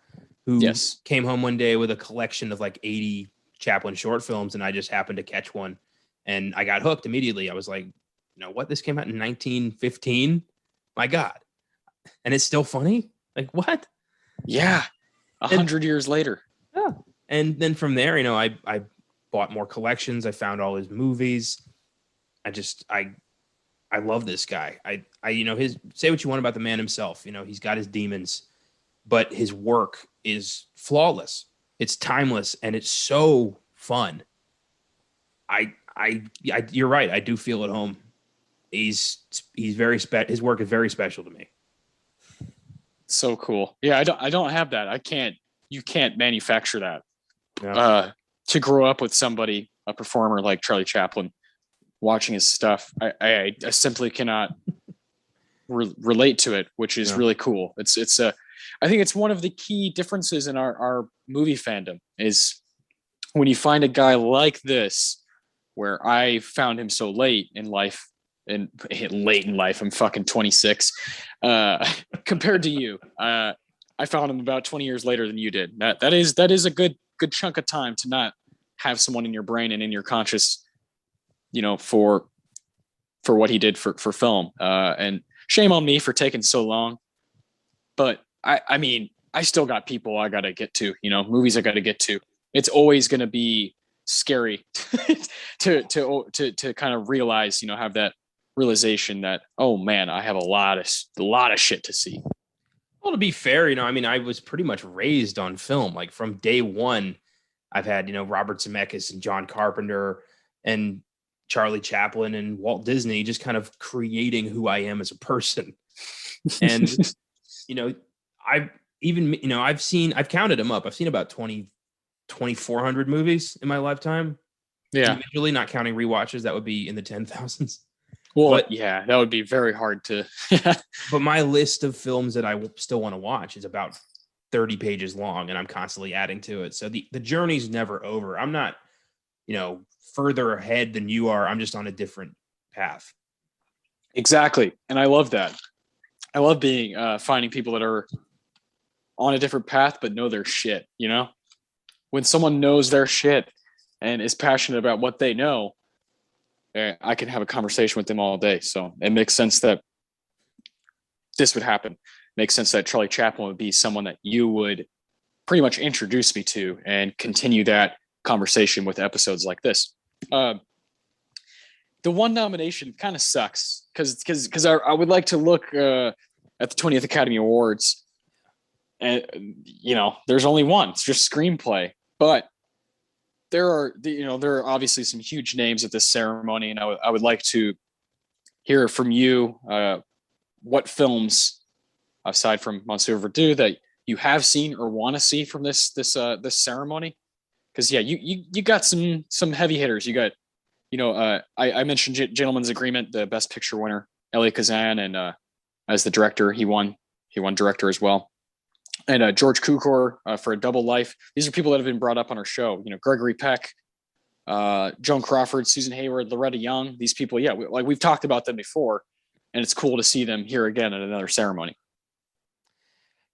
who came home one day with a collection of like 80 Chaplin short films, and I just happened to catch one, and I got hooked immediately. I was like, what? This came out in 1915? My God. And it's still funny? Like, what? Yeah. 100 years later. Yeah. And then from there, I bought more collections. I found all his movies. I love this guy. His, say what you want about the man himself. He's got his demons, but his work is flawless. It's timeless, and it's so fun. You're right. I do feel at home. He's very his work is very special to me. So cool. Yeah. I don't have that. You can't manufacture that. Yeah. To grow up with somebody, a performer like Charlie Chaplin, watching his stuff, I simply cannot relate to it, which is really cool. I think it's one of the key differences in our movie fandom is when you find a guy like this, where I found him so late in life, I'm fucking 26, compared to you. I found him about 20 years later than you did. That is a good chunk of time to not have someone in your brain and in your conscious, for what he did for film. And shame on me for taking so long. But I mean, I still got people I got to get to, movies I got to get to. It's always going to be scary to kind of realize, have that realization that, oh man, I have a lot of shit to see. Well, to be fair, I was pretty much raised on film. Like from day one, I've had, Robert Zemeckis and John Carpenter and Charlie Chaplin and Walt Disney just kind of creating who I am as a person. And, I've counted them up. I've seen about 2,400 movies in my lifetime. Yeah. Usually not counting rewatches. That would be in the 10,000s. Well, yeah, that would be very hard to. But my list of films that I still want to watch is about 30 pages long, and I'm constantly adding to it. So the journey's never over. I'm not, further ahead than you are. I'm just on a different path. Exactly. And I love that. I love finding people that are on a different path, but know their shit, when someone knows their shit and is passionate about what they know, I can have a conversation with them all day. So it makes sense that this would happen. Makes sense that Charlie Chaplin would be someone that you would pretty much introduce me to and continue that conversation with episodes like this. The one nomination kind of sucks because I would like to look at the 20th Academy Awards, and there's only one. It's just screenplay, but there are obviously some huge names at this ceremony, and I would like to hear from you what films, aside from Monsieur Verdoux, that you have seen or want to see from this ceremony. Because you got some heavy hitters. You got I mentioned Gentleman's Agreement, the Best Picture winner, Elie Kazan, and as the director, he won director as well. And George Cukor for A Double Life. These are people that have been brought up on our show. Gregory Peck, Joan Crawford, Susan Hayward, Loretta Young. These people, we've talked about them before, and it's cool to see them here again at another ceremony.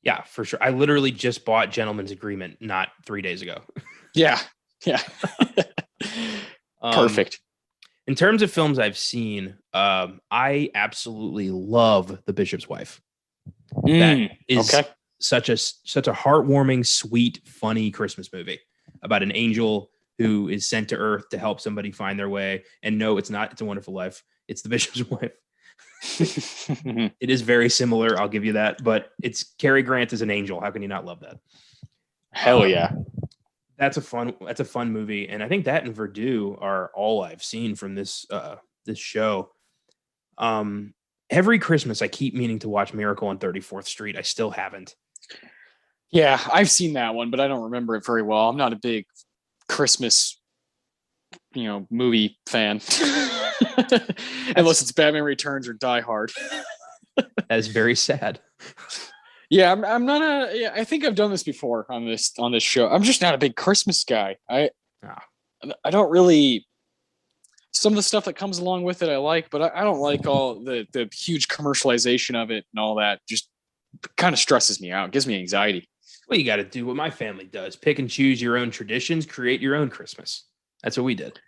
Yeah, for sure. I literally just bought Gentleman's Agreement not 3 days ago. Yeah. Perfect. In terms of films I've seen, I absolutely love The Bishop's Wife. That is okay. such a heartwarming, sweet, funny Christmas movie about an angel who is sent to Earth to help somebody find their way. And no, it's not It's a Wonderful Life. It's The Bishop's Wife. It is very similar, I'll give you that, but it's Cary Grant as an angel. How can you not love that? Hell yeah. That's a fun movie, and I think that and Verdoux are all I've seen from this show. Every Christmas I keep meaning to watch Miracle on 34th Street. I still haven't. Yeah, I've seen that one, but I don't remember it very well. I'm not a big Christmas movie fan. Unless it's Batman Returns or Die Hard. That is very sad. Yeah, I'm not I think I've done this before on this show. I'm just not a big Christmas guy. I don't really, some of the stuff that comes along with it I like, but I don't like all the huge commercialization of it and all that. Just kind of stresses me out. Gives me anxiety. Well, you got to do what my family does. Pick and choose your own traditions, create your own Christmas. That's what we did.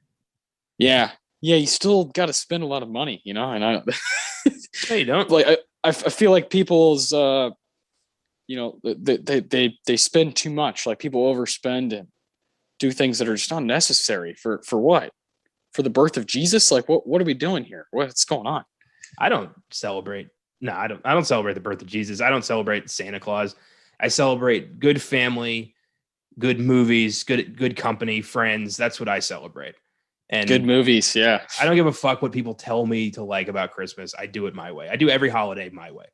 Yeah, you still got to spend a lot of money, and I No, you don't. like I feel like people's they spend too much. Like people overspend and do things that are just unnecessary for what? For the birth of Jesus? Like what are we doing here? What's going on? I don't celebrate. No, I don't celebrate the birth of Jesus. I don't celebrate Santa Claus. I celebrate good family, good movies, good company, friends. That's what I celebrate. And good movies, yeah. I don't give a fuck what people tell me to like about Christmas. I do it my way. I do every holiday my way.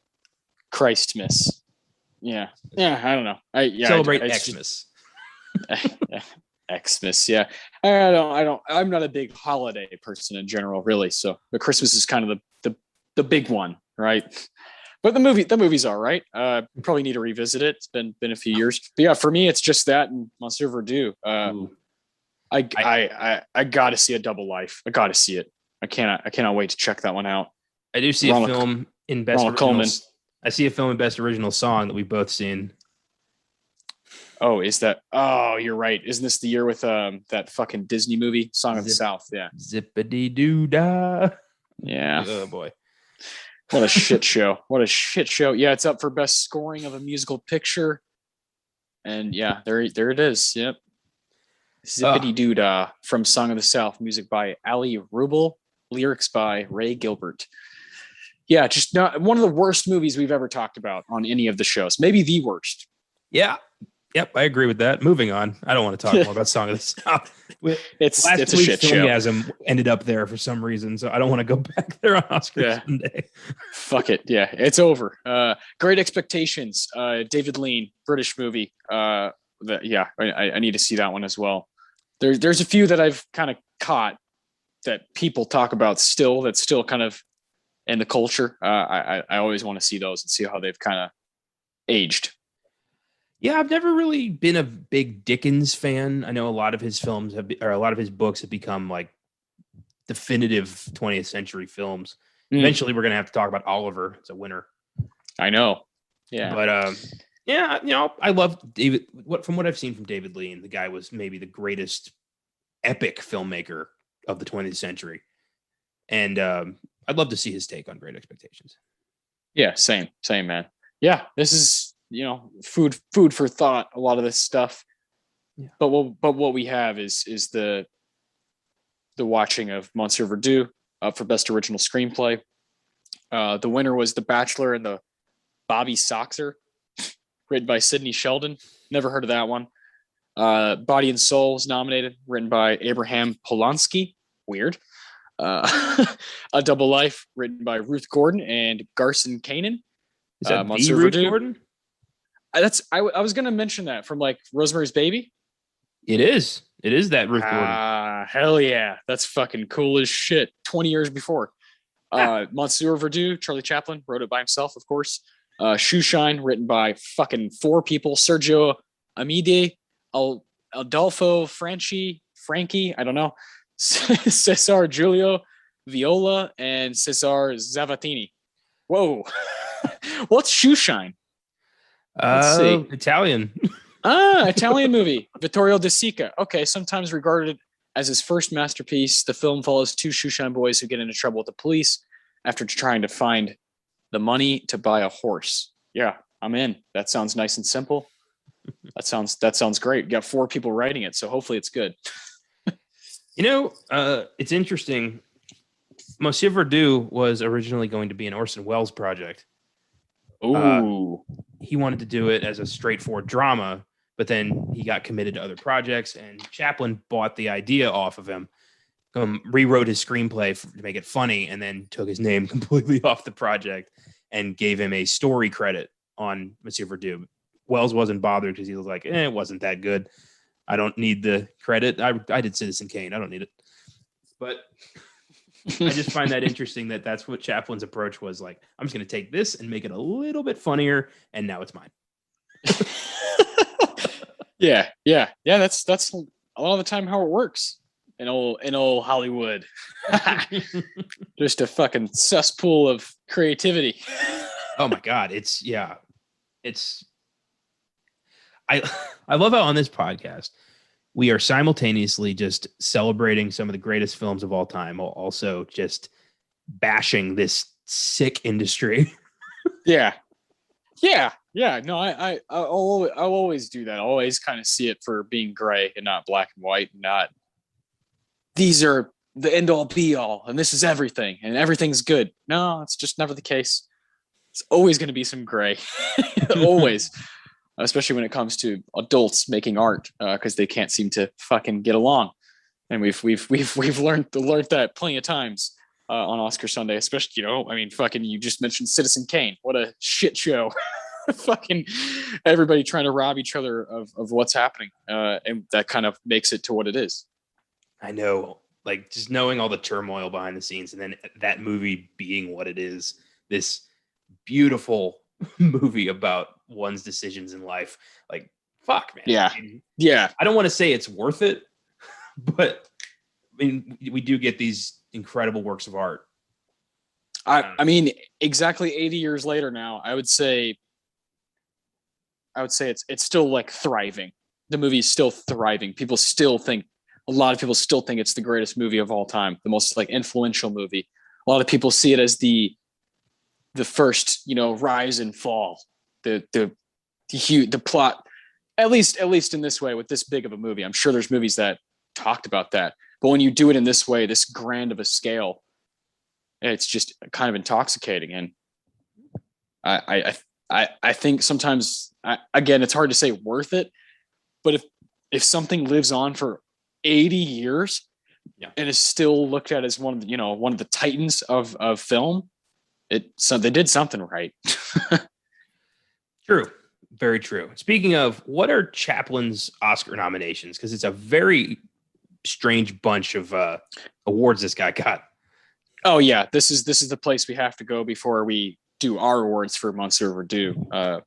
Christmas. Yeah. I don't know. Celebrate Xmas. Xmas, yeah. I'm not a big holiday person in general, really. So the Christmas is kind of the big one, right? But the movie's all right. Probably need to revisit it. It's been a few years. But yeah, for me, it's just that and Monsieur Verdoux. I got to see A Double Life. I got to see it. I cannot wait to check that one out. I do see a film in Best Original. I see a film in Best Original Song that we've both seen. Oh, is that? Oh, you're right. Isn't this the year with that fucking Disney movie, Song of the South? Yeah. Zippity doo dah. Yeah. Oh boy. What a shit show. What a shit show. Yeah, it's up for best scoring of a musical picture. And yeah, there it is. Yep. Zippity doo dah from Song of the South, music by Ali Rubel, lyrics by Ray Gilbert. Yeah, just not one of the worst movies we've ever talked about on any of the shows. Maybe the worst. Yeah. Yep, I agree with that. Moving on. I don't want to talk more about Song of the South. It's a shit show. Filmgazm ended up there for some reason, so I don't want to go back there on Oscar Sunday. Fuck it. Yeah, it's over. Great Expectations. David Lean, British movie. I need to see that one as well. There's a few that I've kind of caught that people talk about still. That's still kind of in the culture. I always want to see those and see how they've kind of aged. Yeah, I've never really been a big Dickens fan. I know a lot of his films a lot of his books have become like definitive 20th century films. Eventually, we're going to have to talk about Oliver. It's a winner. I know. Yeah. But I love David. From what I've seen from David Lean, the guy was maybe the greatest epic filmmaker of the 20th century. And I'd love to see his take on Great Expectations. Yeah, same, man. Yeah, this is, food for thought. A lot of this stuff, yeah. But what we have is the watching of Monsieur Verdoux up for Best Original Screenplay. The winner was The Bachelor and the Bobby Soxer, written by Sidney Sheldon. Never heard of that one. Body and Soul is nominated, written by Abraham Polanski. Weird. A Double Life, written by Ruth Gordon and Garson Kanin. Is that the Ruth Gordon? I was going to mention that from like Rosemary's Baby. It is that Ruth Gordon. Hell yeah. That's fucking cool as shit. 20 years before. Monsieur Verdoux, Charlie Chaplin, wrote it by himself, of course. Shoeshine, written by fucking 4 people. Sergio Amide, Adolfo Franchi, I don't know. Cesar Giulio Viola, and Cesar Zavattini. Whoa. What's Shoeshine? Let's see. Italian. Italian movie. Vittorio De Sica. Okay, sometimes regarded as his first masterpiece, the film follows 2 shoeshine boys who get into trouble with the police after trying to find the money to buy a horse. Yeah, I'm in. That sounds nice and simple. That sounds great. You got 4 people writing it, so hopefully it's good. It's interesting. Monsieur Verdoux was originally going to be an Orson Welles project. Ooh. He wanted to do it as a straightforward drama, but then he got committed to other projects, and Chaplin bought the idea off of him, rewrote his screenplay to make it funny, and then took his name completely off the project and gave him a story credit on Monsieur Verdoux. Wells wasn't bothered because he was like, it wasn't that good. I don't need the credit. I did Citizen Kane. I don't need it. But I just find that interesting that that's what Chaplin's approach was like. I'm just going to take this and make it a little bit funnier, and now it's mine. Yeah. That's a lot of the time how it works in old Hollywood. Just a fucking cesspool of creativity. Oh my God. I love how on this podcast we are simultaneously just celebrating some of the greatest films of all time, while also just bashing this sick industry. Yeah. No, I'll always do that. I'll always kind of see it for being gray and not black and white. Not these are the end all be all, and this is everything, and everything's good. No, it's just never the case. It's always going to be some gray, always. Especially when it comes to adults making art, because they can't seem to fucking get along, and we've learned that plenty of times on Oscar Sunday. Especially, fucking you just mentioned Citizen Kane. What a shit show! Fucking everybody trying to rob each other of what's happening, and that kind of makes it to what it is. I know, like just knowing all the turmoil behind the scenes, and then that movie being what it is, this beautiful movie about one's decisions in life. Like, fuck, man. Yeah. I don't want to say it's worth it, but I mean, we do get these incredible works of art. I mean, exactly 80 years later now, I would say it's still like thriving. The movie is still thriving. A lot of people still think it's the greatest movie of all time, the most like influential movie. A lot of people see it as the first, rise and fall, the plot, at least in this way with this big of a movie. I'm sure there's movies that talked about that, but when you do it in this way, this grand of a scale, it's just kind of intoxicating. And I think sometimes, again, it's hard to say worth it, but if something lives on for 80 years and is still looked at as one of the titans of film, they did something right. True. Very true. Speaking of, what are Chaplin's Oscar nominations? Because it's a very strange bunch of awards this guy got. Oh yeah, this is the place we have to go before we do our awards for Monsieur Verdoux.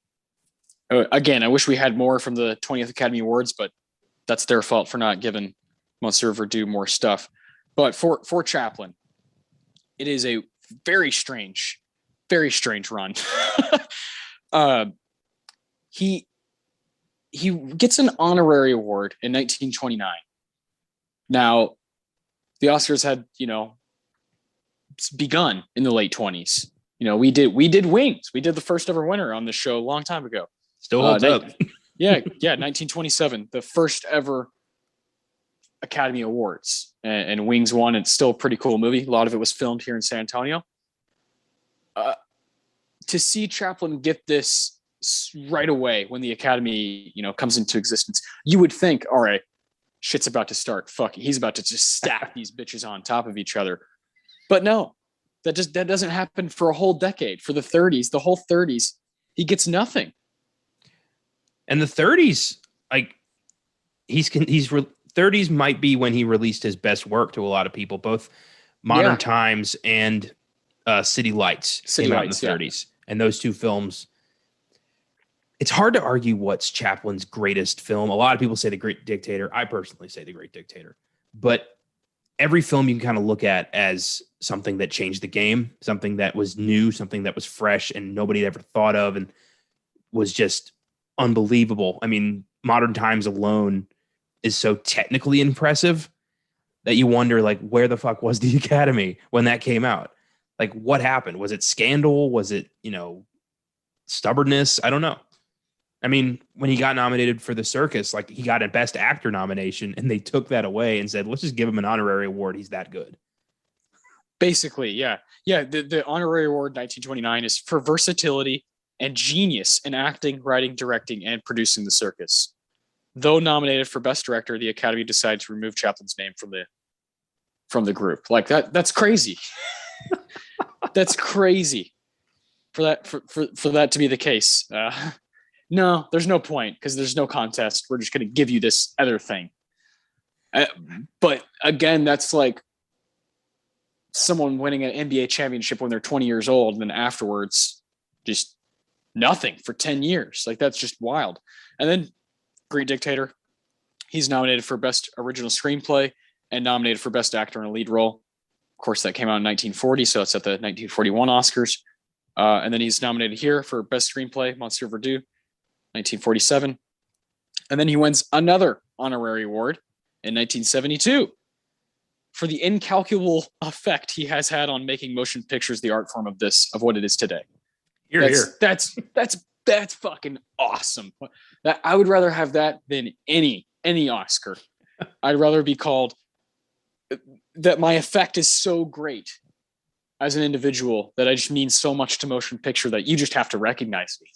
Again, I wish we had more from the 20th Academy Awards, but that's their fault for not giving Monsieur Verdoux more stuff. But for Chaplin, it is a very strange run. He gets an honorary award in 1929. Now, the Oscars had, begun in the late 20s. You know, we did Wings. We did the first ever winner on the show a long time ago. Still holds up. Yeah, 1927, the first ever Academy Awards, and Wings won. It's still a pretty cool movie. A lot of it was filmed here in San Antonio. To see Chaplin get this right away when the Academy, you know, comes into existence, you would think, all right, shit's about to start. Fuck, he's about to just stack these bitches on top of each other. But no, that doesn't happen for a whole decade. For the 30s, the whole 30s, he gets nothing. And the 30s, like 30s might be when he released his best work to a lot of people. Both Modern Times and City Lights came out in the 30s. And those two films, it's hard to argue what's Chaplin's greatest film. A lot of people say The Great Dictator. I personally say The Great Dictator. But every film you can kind of look at as something that changed the game, something that was new, something that was fresh and nobody had ever thought of and was just unbelievable. I mean, Modern Times alone is so technically impressive that you wonder, like, where the fuck was the Academy when that came out? Like, what happened? Was it scandal? Was it, you know, stubbornness? I don't know. I mean, when he got nominated for The Circus, like, he got a Best Actor nomination and they took that away and said, let's just give him an honorary award. He's that good. Basically, yeah. Yeah, the honorary award 1929 is for versatility and genius in acting, writing, directing, and producing The Circus. Though nominated for Best Director, the Academy decided to remove Chaplin's name from the group. Like, that's crazy. That's crazy for that to be the case. No, there's no point because there's no contest. We're just going to give you this other thing. But again, that's like someone winning an NBA championship when they're 20 years old, and then afterwards, just nothing for 10 years. Like, that's just wild. And then Great Dictator, he's nominated for Best Original Screenplay and nominated for Best Actor in a Lead Role. Of course, that came out in 1940, so it's at the 1941 Oscars. And then he's nominated here for Best Screenplay, Monsieur Verdoux, 1947. And then he wins another honorary award in 1972 for the incalculable effect he has had on making motion pictures the art form of what it is today. That's fucking awesome. I would rather have that than any Oscar. I'd rather be called that my effect is so great as an individual that I just mean so much to motion picture that you just have to recognize me.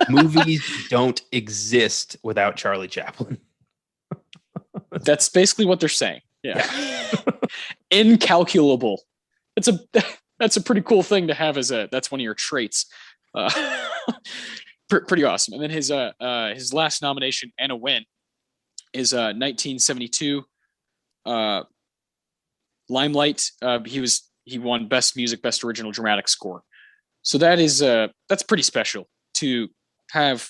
Movies don't exist without Charlie Chaplin. That's basically what they're saying. Yeah. Incalculable. That's a pretty cool thing to have that's one of your traits. Pretty awesome. And then his last nomination and a win is 1972 Limelight. He won Best Music, Best Original Dramatic Score. So that's pretty special to have,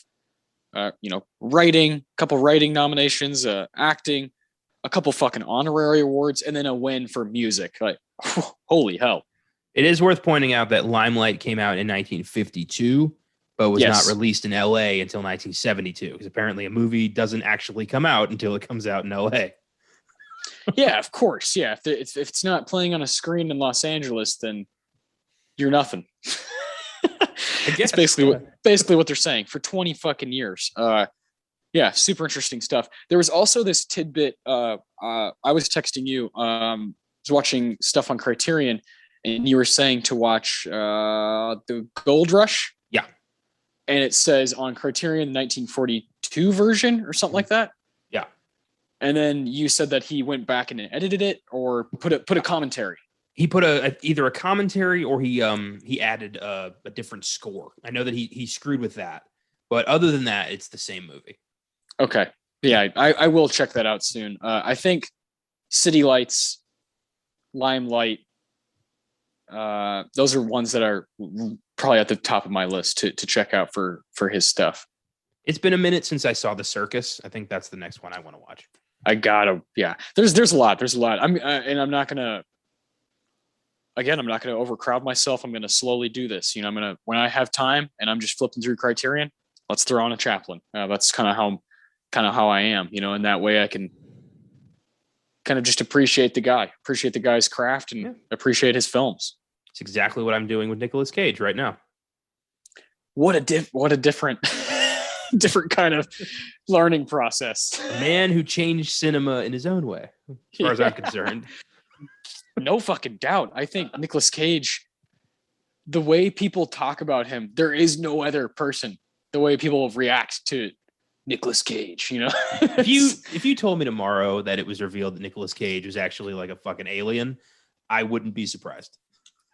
writing, a couple writing nominations, acting, a couple fucking honorary awards, and then a win for music. Like, holy hell. It is worth pointing out that Limelight came out in 1952, but was not released in LA until 1972, because apparently a movie doesn't actually come out until it comes out in LA. Yeah, of course. Yeah. If it's not playing on a screen in Los Angeles, then you're nothing. I guess basically what they're saying for 20 fucking years. Yeah, super interesting stuff. There was also this tidbit. I was texting you. I was watching stuff on Criterion, and you were saying to watch the Gold Rush. Yeah. And it says on Criterion 1942 version or something like that. Yeah. And then you said that he went back and edited it or put a commentary. He put either a commentary or he added a different score. I know that he screwed with that, but other than that, it's the same movie. Okay. Yeah, I will check that out soon. I think City Lights, Limelight, those are ones that are probably at the top of my list to check out for his stuff. It's been a minute since I saw The Circus. I think that's the next one I want to watch. I gotta, yeah. There's a lot. I'm not gonna overcrowd myself. I'm gonna slowly do this. When I have time and I'm just flipping through Criterion, let's throw on a Chaplin. That's kind of how I am. And that way I can kind of just appreciate the guy's craft and appreciate his films. It's exactly what I'm doing with Nicolas Cage right now. What a different different kind of learning process. A man who changed cinema in his own way, as far as I'm concerned. No fucking doubt. I think Nicolas Cage, the way people talk about him, there is no other person. The way people react to Nicolas Cage, you know. If you told me tomorrow that it was revealed that Nicolas Cage was actually like a fucking alien, I wouldn't be surprised.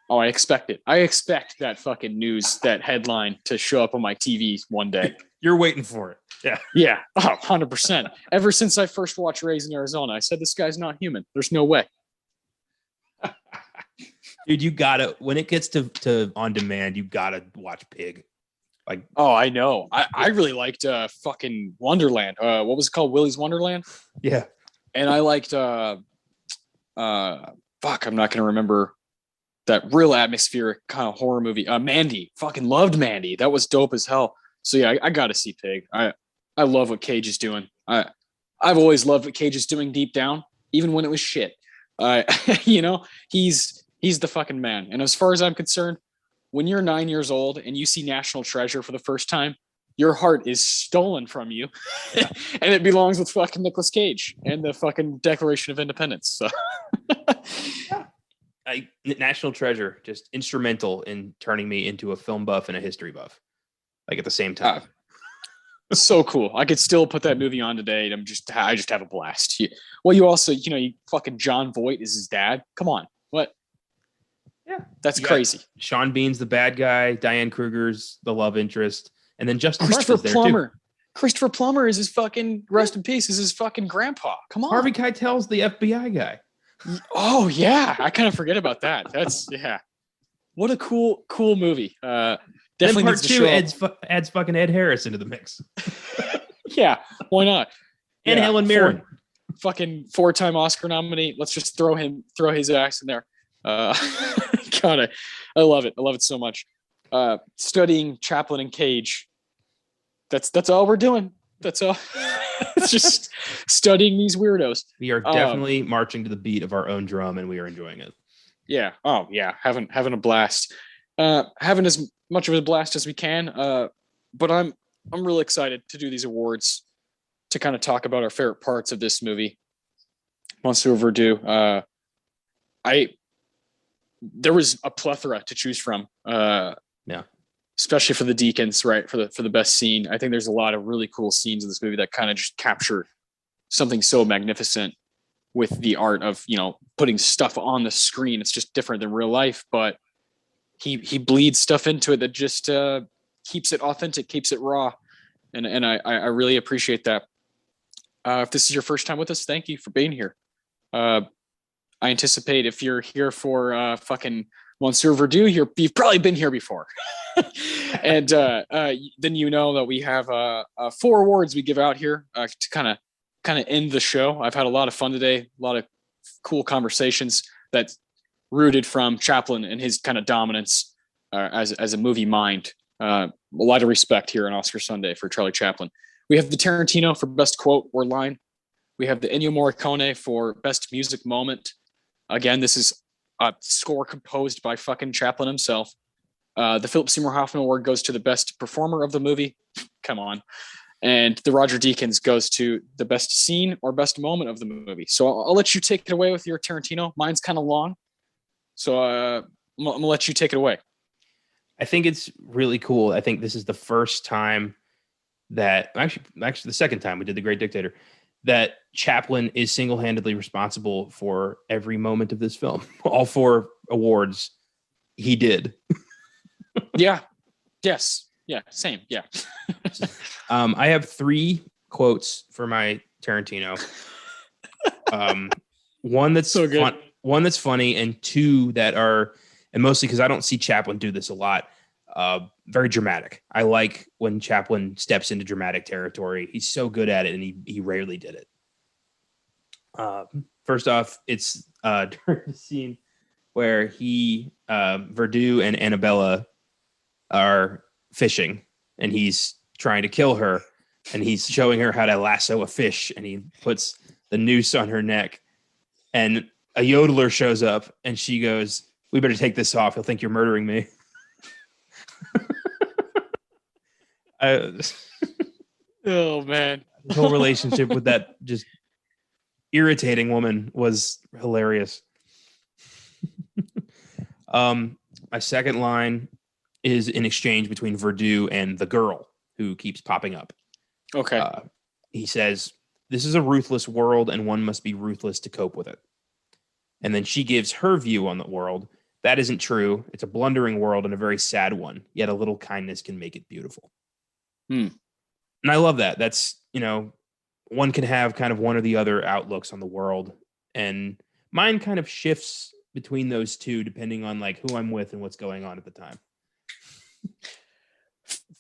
Oh, I expect it. I expect that fucking news, that headline to show up on my TV one day. You're waiting for it. Yeah. Yeah. Oh, 100%. Ever since I first watched Raising Arizona, I said, this guy's not human. There's no way. Dude, you gotta, when it gets to on demand, you gotta watch Pig. Like, oh, I know. I really liked fucking Wonderland. What was it called? Willy's Wonderland? Yeah. And I liked fuck, I'm not gonna remember that real atmospheric kind of horror movie. Mandy. Fucking loved Mandy. That was dope as hell. So yeah, I gotta see Pig. I love what Cage is doing. I've always loved what Cage is doing deep down, even when it was shit. You know, he's the fucking man. And as far as I'm concerned, when you're 9 years old and you see National Treasure for the first time, your heart is stolen from you. And it belongs with fucking Nicolas Cage and the fucking Declaration of Independence. So National Treasure, just instrumental in turning me into a film buff and a history buff, like at the same time. So cool. I could still put that movie on today, and I just have a blast. You also, you fucking John Voight is his dad. Come on, what? Yeah, that's crazy. Sean Bean's the bad guy. Diane Kruger's the love interest, and then Justin Christopher Plummer. Christopher Plummer is his fucking rest in peace. Is his fucking grandpa. Come on. Harvey Keitel's the FBI guy. Oh yeah, I kind of forget about that. That's what a cool movie. Definitely then part needs to two adds fucking Ed Harris into the mix. Yeah, why not? And Helen Mirren, fucking 4-time Oscar nominee. Let's just throw his ass in there. God, I love it. I love it so much. Studying Chaplin and Cage. That's all we're doing. That's all. It's just studying these weirdos. We are definitely marching to the beat of our own drum, and we are enjoying it. Yeah. Oh yeah. Having a blast. Having as much of a blast as we can. But I'm really excited to do these awards, to kind of talk about our favorite parts of this movie. Monsieur Verdoux. There was a plethora to choose from. Yeah. Especially for the Deacons, right? For the best scene. I think there's a lot of really cool scenes in this movie that kind of just capture something so magnificent with the art of, putting stuff on the screen. It's just different than real life, but he bleeds stuff into it that just keeps it authentic, keeps it raw. And I really appreciate that. If this is your first time with us, thank you for being here. I anticipate if you're here for fucking Monsieur Verdoux, you've probably been here before. And then you know that we have 4 awards we give out here to kind of end the show. I've had a lot of fun today, a lot of cool conversations that rooted from Chaplin and his kind of dominance as a movie mind. A lot of respect here on Oscar Sunday for Charlie Chaplin. We have the Tarantino for best quote or line. We have the Ennio Morricone for best music moment. Again, this is a score composed by fucking Chaplin himself. The Philip Seymour Hoffman Award goes to the best performer of the movie. Come on. And the Roger Deakins goes to the best scene or best moment of the movie. So I'll let you take it away with your Tarantino. Mine's kind of long. So I'm going to let you take it away. I think it's really cool. I think this is the first time that actually the second time we did The Great Dictator, that Chaplin is single-handedly responsible for every moment of this film. All 4 awards he did. Yeah. Yes. Yeah. Same. Yeah. I have 3 quotes for my Tarantino. One that's so good. One that's funny, and 2 that are, and mostly because I don't see Chaplin do this a lot, very dramatic. I like when Chaplin steps into dramatic territory. He's so good at it, and he rarely did it. First off, it's during the scene where Verdoux and Annabella are fishing, and he's trying to kill her, and he's showing her how to lasso a fish, and he puts the noose on her neck, and a yodeler shows up, and she goes, We better take this off. He'll think you're murdering me. Oh man. His whole relationship with that just irritating woman was hilarious. My second line is an exchange between Verdoux and the girl who keeps popping up. Okay. He says, "This is a ruthless world and one must be ruthless to cope with it." And then she gives her view on the world. "That isn't true. It's a blundering world and a very sad one. Yet a little kindness can make it beautiful." And I love that. That's, one can have kind of one or the other outlooks on the world. And mine kind of shifts between those two, depending on like who I'm with and what's going on at the time.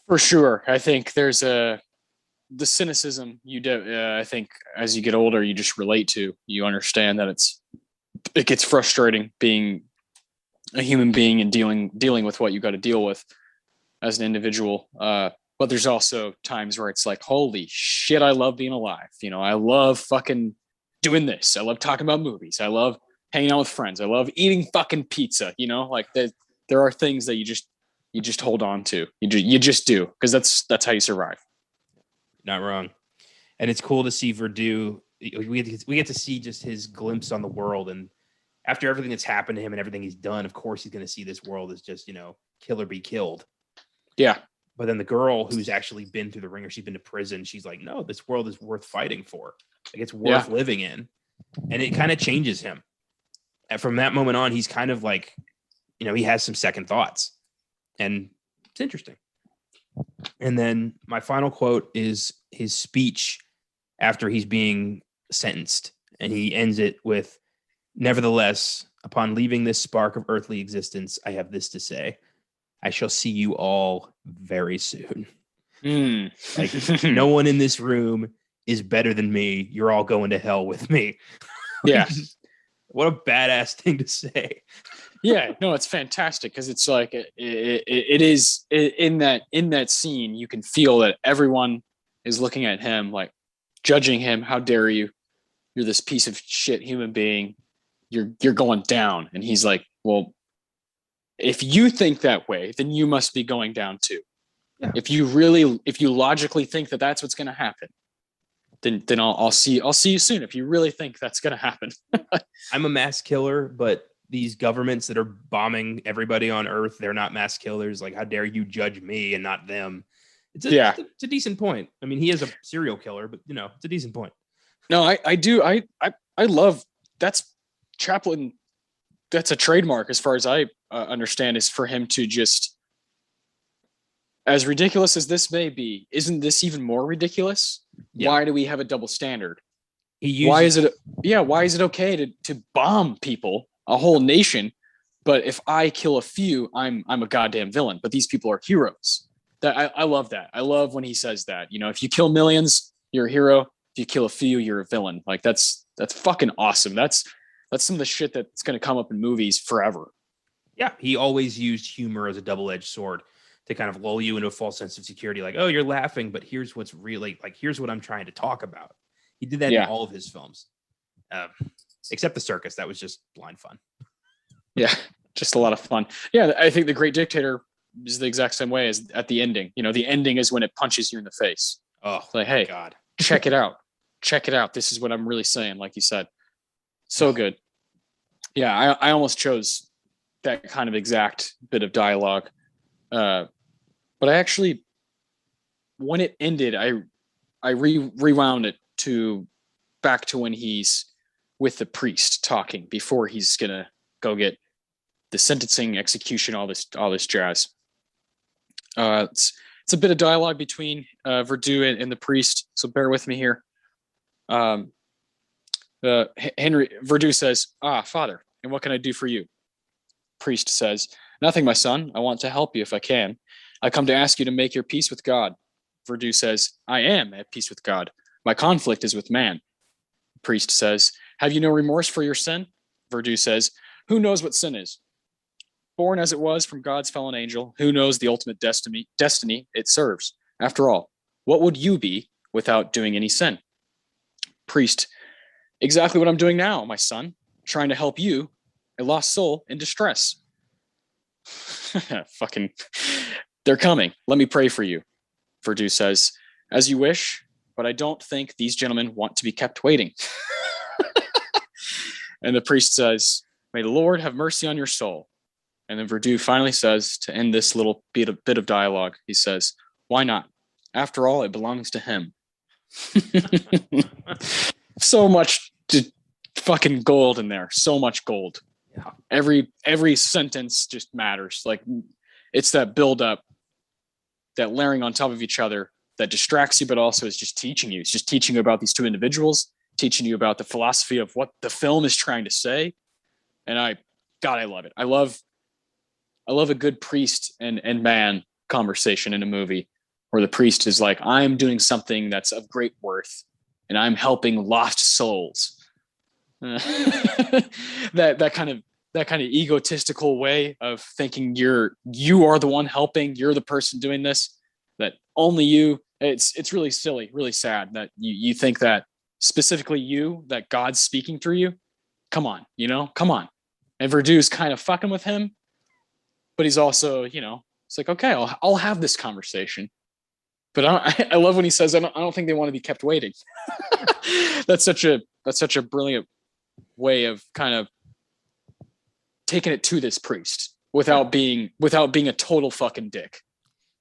For sure. I think there's the cynicism I think as you get older, you just relate to. You understand that it gets frustrating being a human being and dealing with what you got to deal with as an individual. But there's also times where it's like, holy shit, I love being alive. I love fucking doing this. I love talking about movies. I love hanging out with friends. I love eating fucking pizza. Like there are things that you just hold on to. You just do, because that's how you survive. Not wrong. And it's cool to see Verdoux. We get to see just his glimpse on the world. And after everything that's happened to him and everything he's done, of course he's going to see this world as just, kill or be killed. Yeah. But then the girl who's actually been through the ringer, she's been to prison. She's like, no, this world is worth fighting for. Like, it's worth living in. And it kind of changes him. And from that moment on, he's kind of like, he has some second thoughts. And it's interesting. And then my final quote is his speech after he's being sentenced. And he ends it with, "Nevertheless, upon leaving this spark of earthly existence, I have this to say. I shall see you all very soon." Like, no one in this room is better than me. You're all going to hell with me. Yeah. What a badass thing to say. Yeah, no, it's fantastic, because it's like it is in that scene. You can feel that everyone is looking at him, like judging him. How dare you? You're this piece of shit human being. You're going down. And he's like, well, if you think that way, then you must be going down too. Yeah. If you logically think that that's what's going to happen, then I'll see you soon. If you really think that's going to happen. I'm a mass killer, but these governments that are bombing everybody on Earth, they're not mass killers. Like, how dare you judge me and not them? It's a decent point. I mean, he is a serial killer, but it's a decent point. No, I do. I love, that's Chaplin. That's a trademark, as far as I understand, is for him to just, as ridiculous as this may be, isn't this even more ridiculous? Yeah. Why do we have a double standard? Why is it okay to bomb people, a whole nation, but if I kill a few, I'm a goddamn villain, but these people are heroes? I love that. I love when he says that. If you kill millions, you're a hero. If you kill a few, you're a villain. Like, that's fucking awesome. That's some of the shit that's going to come up in movies forever. Yeah, he always used humor as a double-edged sword to kind of lull you into a false sense of security. Like, oh, you're laughing, but here's what's really, like, here's what I'm trying to talk about. He did that in all of his films, except The Circus. That was just blind fun. Yeah, just a lot of fun. Yeah, I think The Great Dictator is the exact same way as at the ending. The ending is when it punches you in the face. Oh, it's like, hey, God, check it out. Check it out. This is what I'm really saying, like you said. So good. Yeah, I almost chose that kind of exact bit of dialogue. But I actually, when it ended, I rewound it back to when he's with the priest talking before he's gonna go get the sentencing, execution, all this jazz. It's a bit of dialogue between Verdoux and the priest, so bear with me here. Henry Verdoux says, "Father, and what can I do for you?" Priest says, "Nothing, my son. I want to help you if I can. I come to ask you to make your peace with God." Verdoux says, "I am at peace with God. My conflict is with man." Priest says, "Have you no remorse for your sin?" Verdoux says, "Who knows what sin is? Born as it was from God's fallen angel, who knows the ultimate destiny it serves? After all, what would you be without doing any sin?" Priest, "Exactly what I'm doing now, my son, trying to help you, a lost soul in distress. Fucking, they're coming. Let me pray for you. Verdoux says, as you wish, but I don't think these gentlemen want to be kept waiting. And the priest says, may the Lord have mercy on your soul. And then Verdoux finally says, to end this little bit of dialogue, he says, why not? After all, it belongs to him. So much fucking gold in there. So much gold. Yeah. Every sentence just matters. Like, it's that build up, that layering on top of each other that distracts you, but also is just teaching you. It's just teaching you about these two individuals, teaching you about the philosophy of what the film is trying to say. And I love it. I love a good priest and man conversation in a movie where the priest is like, I'm doing something that's of great worth and I'm helping lost souls. That kind of egotistical way of thinking you are the one helping, you're the person doing this, that only you. It's really silly, really sad that you think that specifically that God's speaking through you. Come on, come on. And Verdoux's kind of fucking with him, but he's also, it's like, okay, I'll have this conversation. But I love when he says, I don't think they want to be kept waiting. That's such a brilliant way of kind of taking it to this priest without being a total fucking dick.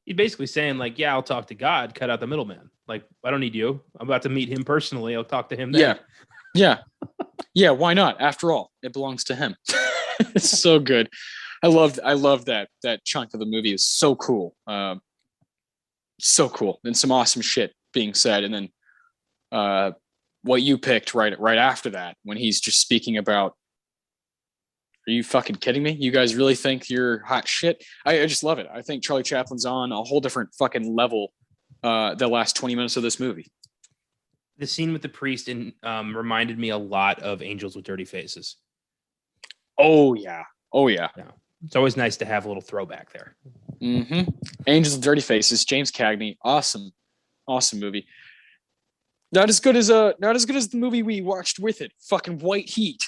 He's basically saying, like, yeah, I'll talk to God, cut out the middleman. Like, I don't need you. I'm about to meet him personally. I'll talk to him then. Yeah. Why not? After all, it belongs to him. It's so good. I love that chunk of the movie. Is so cool. So cool. And some awesome shit being said. And then what you picked right after that, when he's just speaking about, are you fucking kidding me? You guys really think you're hot shit? I just love it. I think Charlie Chaplin's on a whole different fucking level the last 20 minutes of this movie. The scene with the priest reminded me a lot of Angels with Dirty Faces. Oh, yeah. It's always nice to have a little throwback there. Mm-hmm. Angels with Dirty Faces, James Cagney. Awesome movie. Not as good as the movie we watched with it. Fucking White Heat.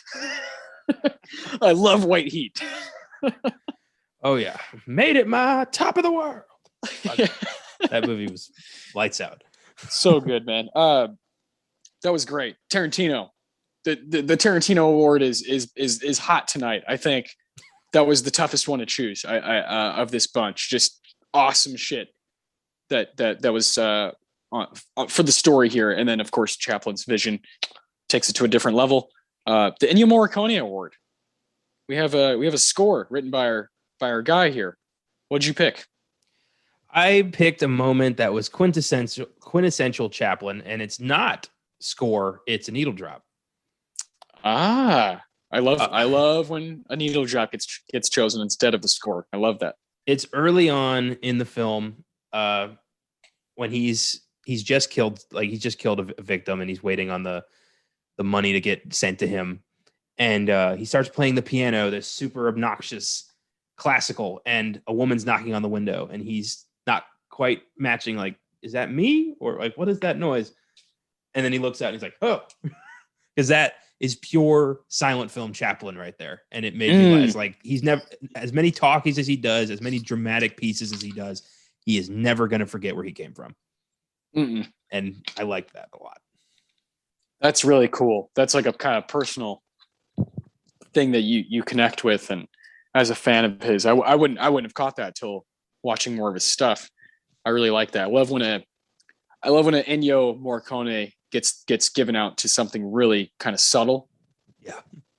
I love White Heat. Oh yeah, made it my top of the world. That movie was lights out. So good, man. That was great. Tarantino. The Tarantino award is hot tonight. I think that was the toughest one to choose. Of this bunch, just awesome shit. That was for the story here, and then of course Chaplin's vision takes it to a different level. The Ennio Morricone Award. We have a score written by our guy here. What'd you pick? I picked a moment that was quintessential Chaplin, and it's not score; it's a needle drop. I love when a needle drop gets chosen instead of the score. I love that. It's early on in the film, when he's just killed a victim, and he's waiting on the money to get sent to him. And he starts playing the piano, this super obnoxious classical, and a woman's knocking on the window, and he's not quite matching, like, is that me? Or like, what is that noise? And then he looks out and he's like, oh, because that is pure silent film Chaplin right there. And it made me realize, like, he's never, as many talkies as he does, as many dramatic pieces as he does, he is never going to forget where he came from. Mm-mm. And I like that a lot. That's really cool. That's like a kind of personal thing that you connect with. And as a fan of his, I wouldn't have caught that till watching more of his stuff. I really like that. I love when an Ennio Morricone gets given out to something really kind of subtle,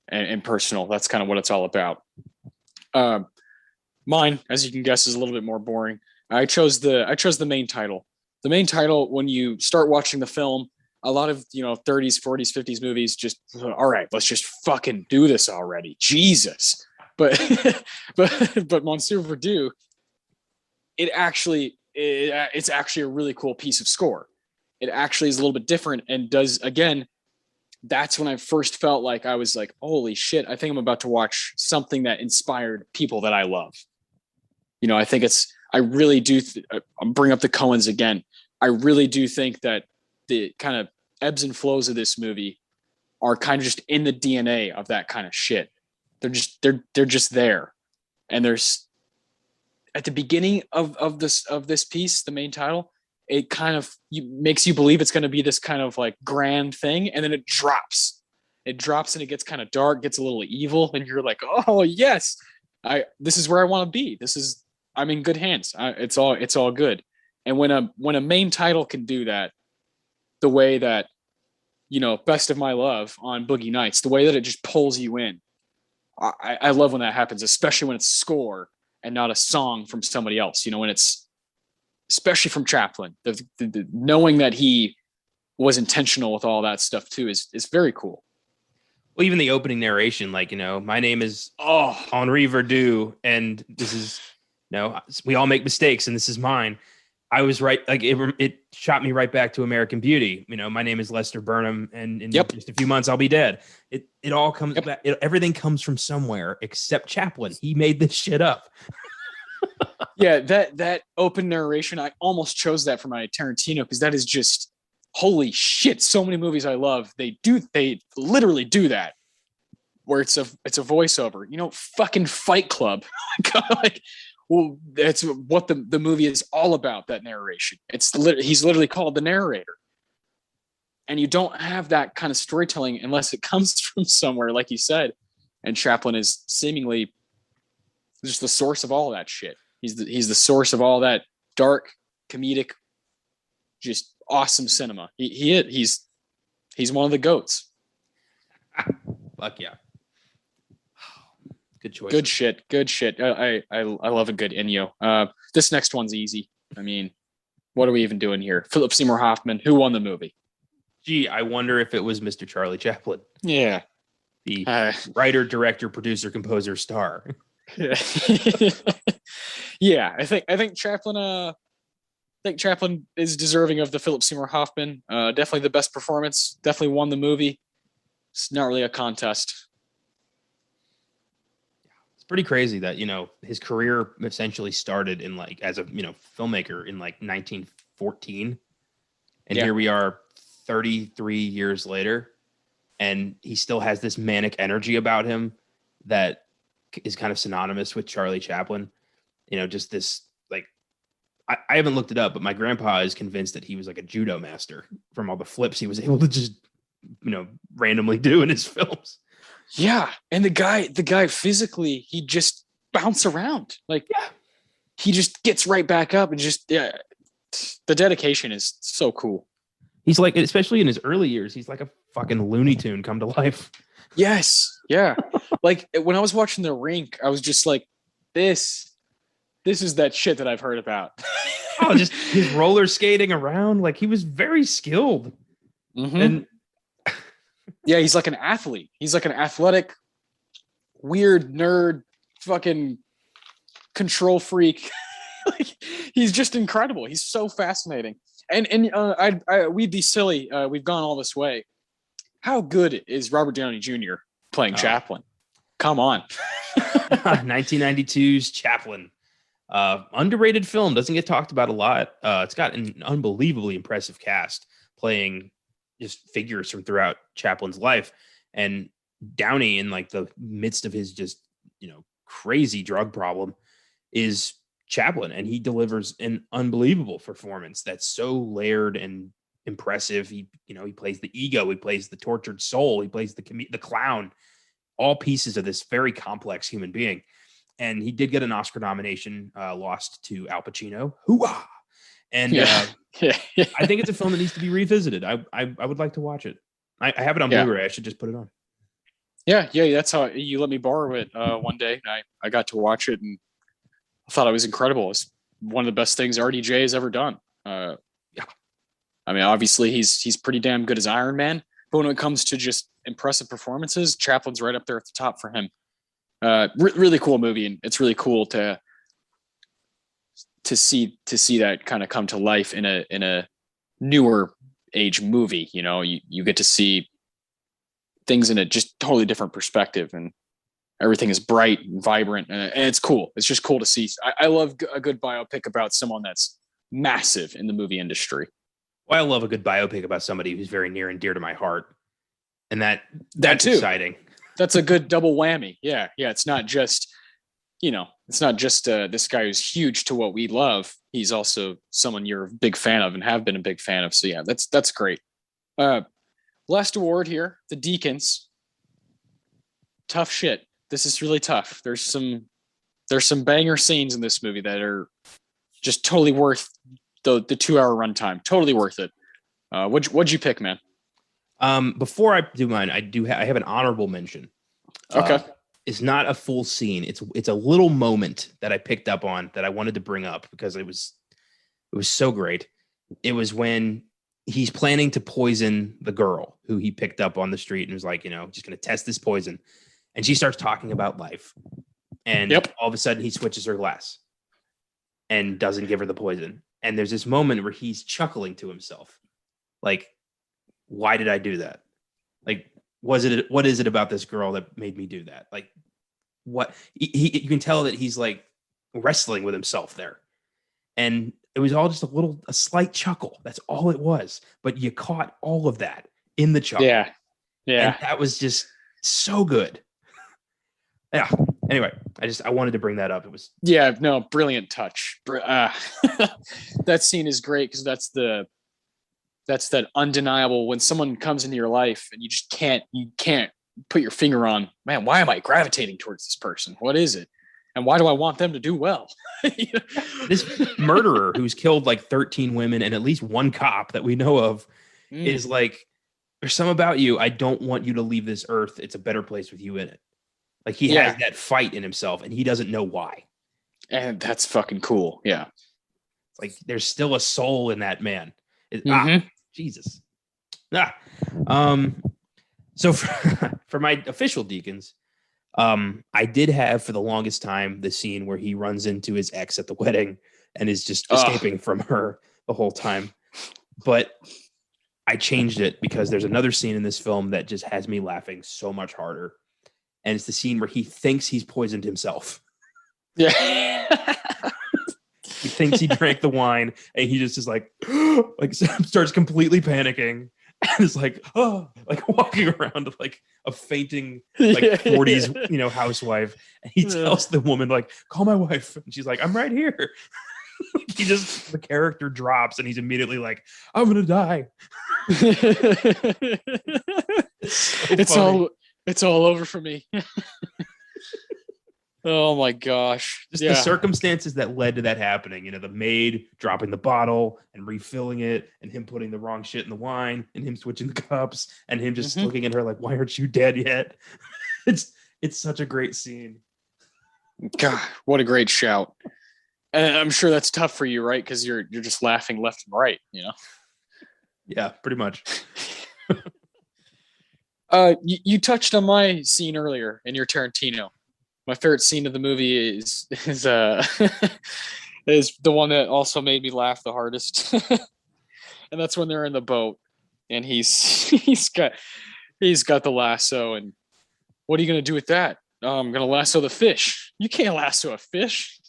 and personal. That's kind of what it's all about. Mine, as you can guess, is a little bit more boring. I chose the main title. The main title, when you start watching the film, a lot of 30s, 40s, 50s movies just, all right, let's just fucking do this already, Jesus. But Monsieur Verdoux, it's actually a really cool piece of score. It actually is a little bit different and does, again, that's when I first felt like I was like, holy shit, I think I'm about to watch something that inspired people that I love. I think I really do. I'll bring up the Coens again. I really do think that the kind of ebbs and flows of this movie are kind of just in the DNA of that kind of shit. They're just there. And there's at the beginning of this piece, the main title, it kind of makes you believe it's going to be this kind of like grand thing, and then it drops. It drops and it gets kind of dark, gets a little evil, and you're like, oh yes, this is where I want to be. I'm in good hands. It's all good. And when a main title can do that, the way that, Best of My Love on Boogie Nights, the way that it just pulls you in, I love when that happens, especially when it's score and not a song from somebody else. When it's, especially from Chaplin, the knowing that he was intentional with all that stuff too is very cool. Well, even the opening narration, like, my name is Henri Verdoux, and this is, we all make mistakes, and this is mine. I was right. Like it shot me right back to American Beauty. My name is Lester Burnham, and in just a few months I'll be dead. It all comes back. Everything comes from somewhere except Chaplin. He made this shit up. Yeah, that open narration, I almost chose that for my Tarantino because that is just holy shit. So many movies I love, they literally do that, where it's a voiceover. Fucking Fight Club. Like, well, that's what the movie is all about. That narration. He's literally called the narrator, and you don't have that kind of storytelling unless it comes from somewhere, like you said. And Chaplin is seemingly just the source of all that shit. He's the source of all that dark, comedic, just awesome cinema. He's one of the goats. Fuck yeah. Good choice. Good shit. I love a good Ennio. This next one's easy. I mean, what are we even doing here? Philip Seymour Hoffman. Who won the movie? Gee, I wonder if it was Mr. Charlie Chaplin. Yeah. The writer, director, producer, composer, star. Yeah, I think Chaplin. Chaplin is deserving of the Philip Seymour Hoffman. Definitely the best performance. Definitely won the movie. It's not really a contest. It's pretty crazy that his career essentially started in as a filmmaker in 1914, and here we are 33 years later, and he still has this manic energy about him that is kind of synonymous with Charlie Chaplin. Just this, I haven't looked it up, but my grandpa is convinced that he was like a judo master from all the flips he was able to just, randomly do in his films. Yeah. And the guy physically, he just bounce around. He just gets right back up and the dedication is so cool. He's especially in his early years, he's like a fucking Looney Tune come to life. Yes. Yeah. When I was watching The Rink, I was just like, this is that shit that I've heard about. Just his roller skating around. He was very skilled. Mm-hmm. And yeah, he's like an athlete. He's like an athletic, weird nerd, fucking control freak. He's just incredible. He's so fascinating. And we'd be silly. We've gone all this way. How good is Robert Downey Jr. playing Chaplin? Come on. 1992's Chaplin. Underrated film, doesn't get talked about a lot. It's got an unbelievably impressive cast playing just figures from throughout Chaplin's life, and Downey in the midst of his just crazy drug problem is Chaplin, and he delivers an unbelievable performance that's so layered and impressive. He plays the ego, he plays the tortured soul, he plays the clown, all pieces of this very complex human being. And he did get an Oscar nomination, lost to Al Pacino. Hoo-ah! And I think it's a film that needs to be revisited. I would like to watch it. I have it on Blu-ray. I should just put it on. Yeah. That's how you let me borrow it one day. And I got to watch it, and I thought it was incredible. It's one of the best things RDJ has ever done. I mean, obviously he's pretty damn good as Iron Man, but when it comes to just impressive performances, Chaplin's right up there at the top for him. Really cool movie, and it's really cool to see that kind of come to life in a newer age movie. You get to see things in a just totally different perspective, and everything is bright and vibrant, and it's cool. It's just cool to see. I love a good biopic about someone that's massive in the movie industry. Well, I love a good biopic about somebody who's very near and dear to my heart, and that's exciting. That's a good double whammy. Yeah. It's not just, it's not just this guy who's huge to what we love. He's also someone you're a big fan of and have been a big fan of. So yeah, that's great. Last award here, the Deacons. Tough shit. This is really tough. There's some banger scenes in this movie that are just totally worth the 2-hour runtime. Totally worth it. What'd you pick, man? Before I do mine, I have an honorable mention. Okay. It's not a full scene. It's a little moment that I picked up on that I wanted to bring up because it was so great. It was when he's planning to poison the girl who he picked up on the street and was like, just going to test this poison. And she starts talking about life. And all of a sudden he switches her glass and doesn't give her the poison. And there's this moment where he's chuckling to himself. Like, why did I do that? Like, what is it about this girl that made me do that? Like, what you can tell that he's like wrestling with himself there. And it was all just a slight chuckle. That's all it was. But you caught all of that in the chuckle. Yeah. And that was just so good. Yeah. Anyway, I wanted to bring that up. It was brilliant touch. That scene is great because that's that undeniable when someone comes into your life and you can't put your finger on, man, why am I gravitating towards this person? What is it? And why do I want them to do well? This murderer who's killed like 13 women and at least one cop that we know of is like, there's some about you. I don't want you to leave this earth. It's a better place with you in it. Like he has that fight in himself and he doesn't know why. And that's fucking cool. Yeah. Like there's still a soul in that man. Jesus. So for my official Deacons, I did have for the longest time the scene where he runs into his ex at the wedding and is just escaping from her the whole time. But I changed it because there's another scene in this film that just has me laughing so much harder. And it's the scene where he thinks he's poisoned himself. Yeah. He thinks he drank the wine and he just is like starts completely panicking and is like walking around like a fainting 40s housewife, and he tells the woman like, call my wife, and she's like, I'm right here. The character drops and he's immediately like, I'm gonna die. It's all over for me. Oh my gosh. Just the circumstances that led to that happening. The maid dropping the bottle and refilling it, and him putting the wrong shit in the wine, and him switching the cups, and him just looking at her like, why aren't you dead yet? It's such a great scene. God, what a great shout. And I'm sure that's tough for you, right? Because you're just laughing left and right, Yeah, pretty much. You touched on my scene earlier in your Tarantino. My favorite scene of the movie is is the one that also made me laugh the hardest, and that's when they're in the boat and he's got the lasso, and what are you gonna do with that? Oh, I'm gonna lasso the fish. You can't lasso a fish.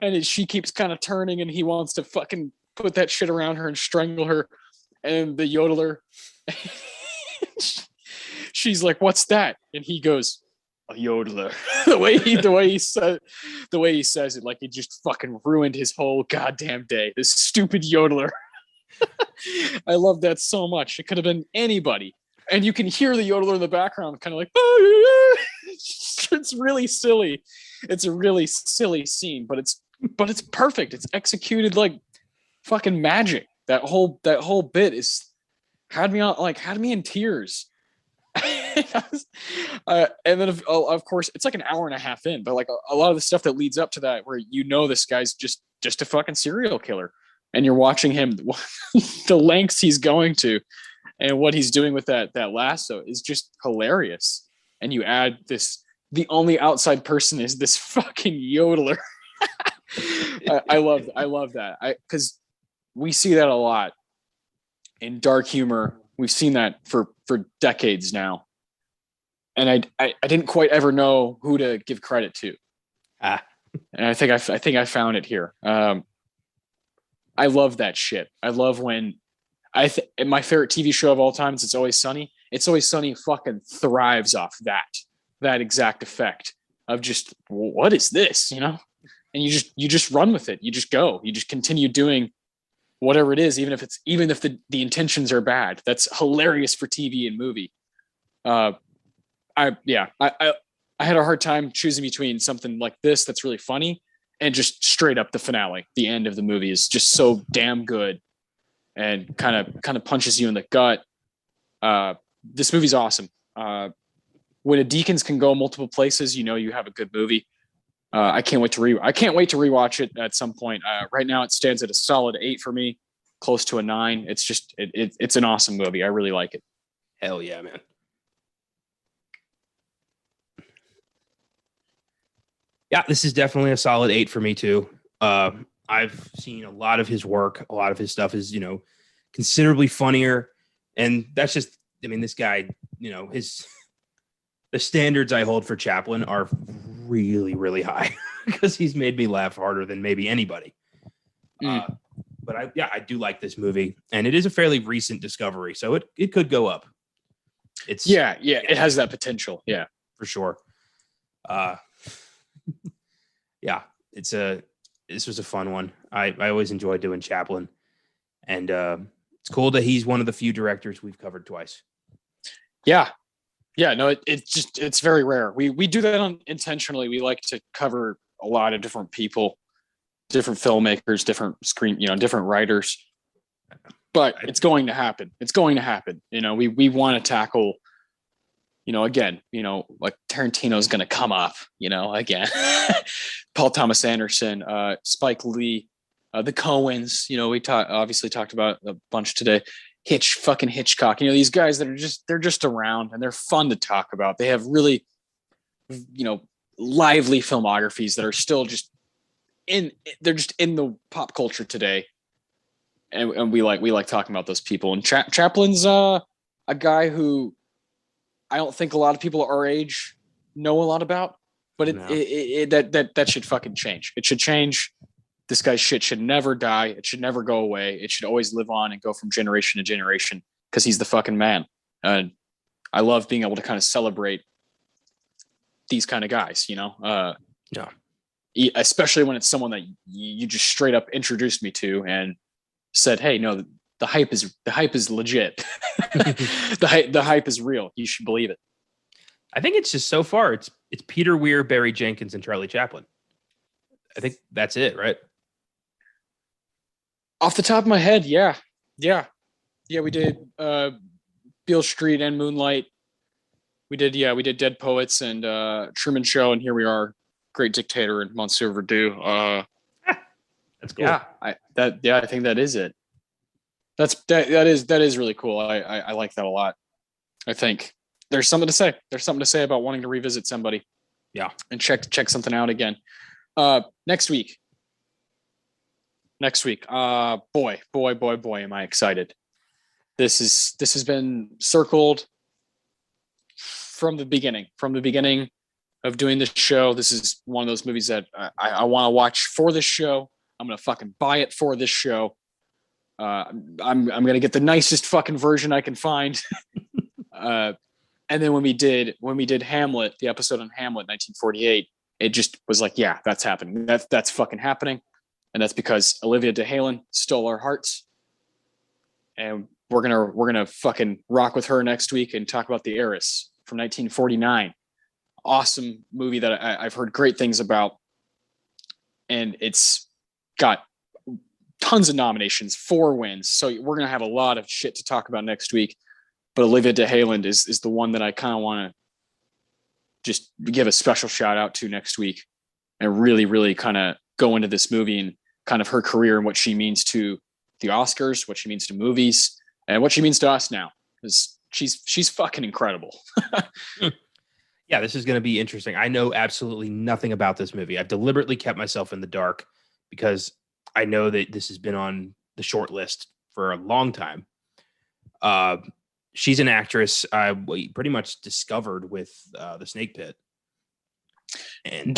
And she keeps kind of turning, and he wants to fucking put that shit around her and strangle her, and the yodeler. She's like, "What's that?" And he goes, "A yodeler." the way he says it, like he just fucking ruined his whole goddamn day. This stupid yodeler. I love that so much. It could have been anybody, and you can hear the yodeler in the background, kind of like, it's really silly. It's a really silly scene, but it's perfect. It's executed like fucking magic. That whole bit had me in tears. And then of course it's like an hour and a half in, but like a lot of the stuff that leads up to that, where this guy's just a fucking serial killer, and you're watching him the lengths he's going to, and what he's doing with that lasso is just hilarious. And you add this, the only outside person is this fucking yodeler. I love that. Because we see that a lot in dark humor. We've seen that for decades now, and I didn't quite ever know who to give credit to. And I think I found it here. I love that shit. I love when my favorite TV show of all time is It's Always Sunny. It's Always Sunny fucking thrives off that exact effect. of just, what is this, and you just run with it. You just go, you just continue doing whatever it is, even if the intentions are bad. That's hilarious for TV and movie. I had a hard time choosing between something like this that's really funny and just straight up the finale. The end of the movie is just so damn good and kind of punches you in the gut. This movie's awesome. When a Deakins can go multiple places, you have a good movie. I can't wait to rewatch it at some point. Right now it stands at a solid 8 for me, close to a 9. It's just it's an awesome movie. I really like it. Hell yeah, man. Yeah, this is definitely a solid 8 for me too. I've seen a lot of his work. A lot of his stuff is, considerably funnier. And that's just, this guy, the standards I hold for Chaplin are really, really high because he's made me laugh harder than maybe anybody. But I do like this movie, and it is a fairly recent discovery, so it could go up. It has that potential. Yeah, for sure. This was a fun one. I always enjoy doing Chaplin, and it's cool that he's one of the few directors we've covered twice. No, it's very rare. We do that intentionally. We like to cover a lot of different people, different filmmakers, different different writers, but it's going to happen. We want to tackle, again, like Tarantino's going to come up, again, Paul Thomas Anderson, Spike Lee, the Coens, we obviously talked about a bunch today. Hitchcock, these guys that they're just around and they're fun to talk about. They have really, lively filmographies that are still just they're just in the pop culture today. And we like talking about those people. And Chaplin's a guy who I don't think a lot of people our age know a lot about, but that should fucking change. It should change. This guy's shit should never die. It should never go away. It should always live on and go from generation to generation because he's the fucking man. And I love being able to kind of celebrate these kind of guys, especially when it's someone that you just straight up introduced me to and said, hey, no, the hype is legit. the hype is real. You should believe it. I think it's just so far it's Peter Weir, Barry Jenkins, and Charlie Chaplin. I think that's it, right? Off the top of my head, yeah. We did Beale Street and Moonlight. We did Dead Poets and Truman Show, and here we are, Great Dictator and Monsieur Verdoux. That's cool. Yeah, I think that is it. That is really cool. I like that a lot. I think there's something to say. There's something to say about wanting to revisit somebody. Yeah, and check something out again. Next week. Boy, am I excited. This has been circled from the beginning of doing this show. This is one of those movies that I want to watch for this show. I'm going to fucking buy it for this show. I'm going to get the nicest fucking version I can find. And then when we did Hamlet, the episode on Hamlet, 1948, it just was like, yeah, that's happening. That's fucking happening. And that's because Olivia de Havilland stole our hearts. And we're gonna fucking rock with her next week and talk about The Heiress from 1949. Awesome movie that I've heard great things about. And it's got tons of nominations, 4 wins. So we're gonna have a lot of shit to talk about next week. But Olivia de Havilland is the one that I kind of want to just give a special shout out to next week and really, really kind of go into this movie and kind of her career and what she means to the Oscars, what she means to movies, and what she means to us now. Because she's fucking incredible. Yeah, this is going to be interesting. I know absolutely nothing about this movie. I've deliberately kept myself in the dark because I know that this has been on the short list for a long time. She's an actress I pretty much discovered with The Snake Pit. And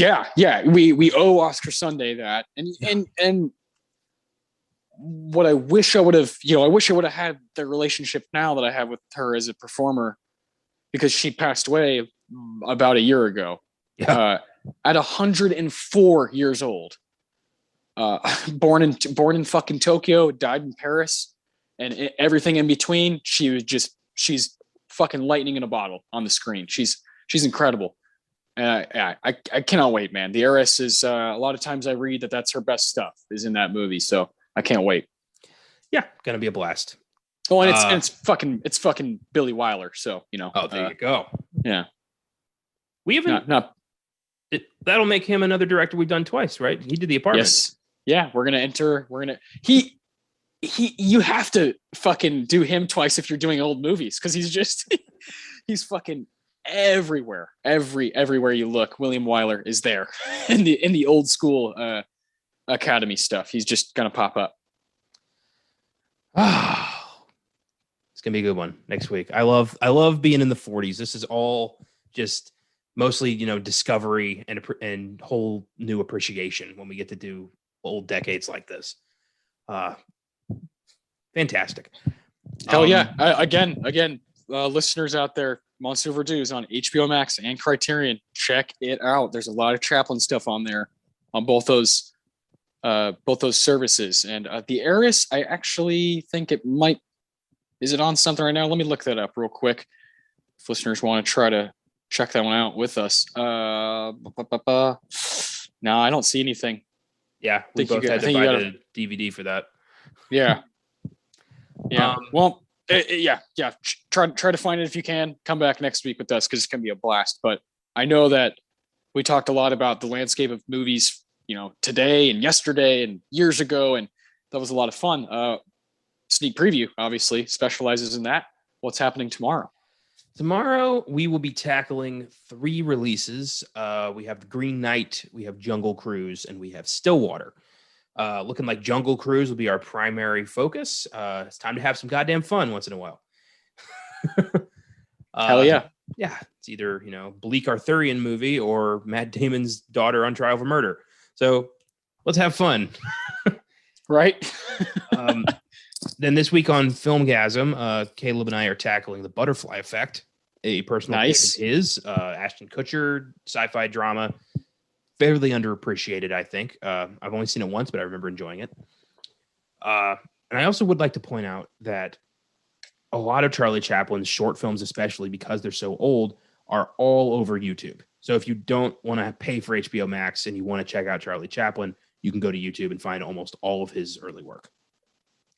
we owe Oscar Sunday that, and what I wish I would have, I wish I would have had the relationship now that I have with her as a performer, because she passed away about a year ago. Yeah. at 104 years old. Born in fucking Tokyo, died in Paris, and everything in between. She's fucking lightning in a bottle on the screen. She's incredible. And I cannot wait, man. The Heiress is a lot of times I read that's her best stuff is in that movie. So I can't wait. Yeah, gonna be a blast. Oh, and it's fucking Billy Wilder. So Oh, there you go. Yeah, we haven't. That'll make him another director we've done twice, right? He did The Apartment. Yes. Yeah, we're gonna. You have to fucking do him twice if you're doing old movies because he's fucking everywhere. Everywhere you look, William Wyler is there in the old school Academy stuff. He's just gonna pop up. It's gonna be a good one next week. I love being in the 40s. This is all just mostly discovery and whole new appreciation when we get to do old decades like this. Fantastic. Hell yeah. Again, listeners out there, Monsieur Verdoux is on HBO Max and Criterion. Check it out. There's a lot of Chaplin stuff on there on both those services. And The Heiress, I actually think it might. Is it on something right now? Let me look that up real quick. If listeners want to try to check that one out with us. No, I don't see anything. Yeah, we both had to buy the DVD for that. Yeah. Yeah. Yeah. Try to find it if you can. Come back next week with us because it's gonna be a blast. But I know that we talked a lot about the landscape of movies, today and yesterday and years ago, and that was a lot of fun. Sneak preview, obviously, specializes in that. What's happening tomorrow? Tomorrow we will be tackling 3 releases. We have The Green Knight, we have Jungle Cruise, and we have Stillwater. Looking like Jungle Cruise will be our primary focus. It's time to have some goddamn fun once in a while. Hell yeah. Yeah. It's either, bleak Arthurian movie or Matt Damon's daughter on trial for murder. So let's have fun. Right. Then this week on Filmgazm, Caleb and I are tackling The Butterfly Effect, a personal piece of his, Ashton Kutcher, sci-fi drama. Fairly underappreciated, I think. I've only seen it once, but I remember enjoying it. And I also would like to point out that a lot of Charlie Chaplin's short films, especially because they're so old, are all over YouTube. So if you don't want to pay for HBO Max and you want to check out Charlie Chaplin, you can go to YouTube and find almost all of his early work.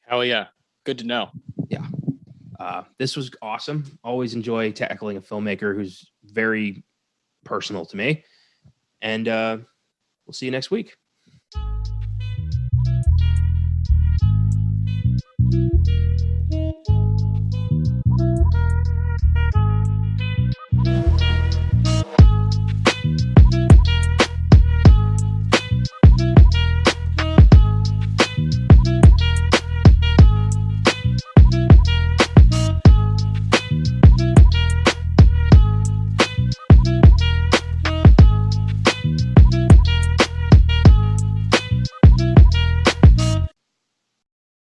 Hell yeah. Good to know. Yeah. This was awesome. Always enjoy tackling a filmmaker who's very personal to me. And we'll see you next week.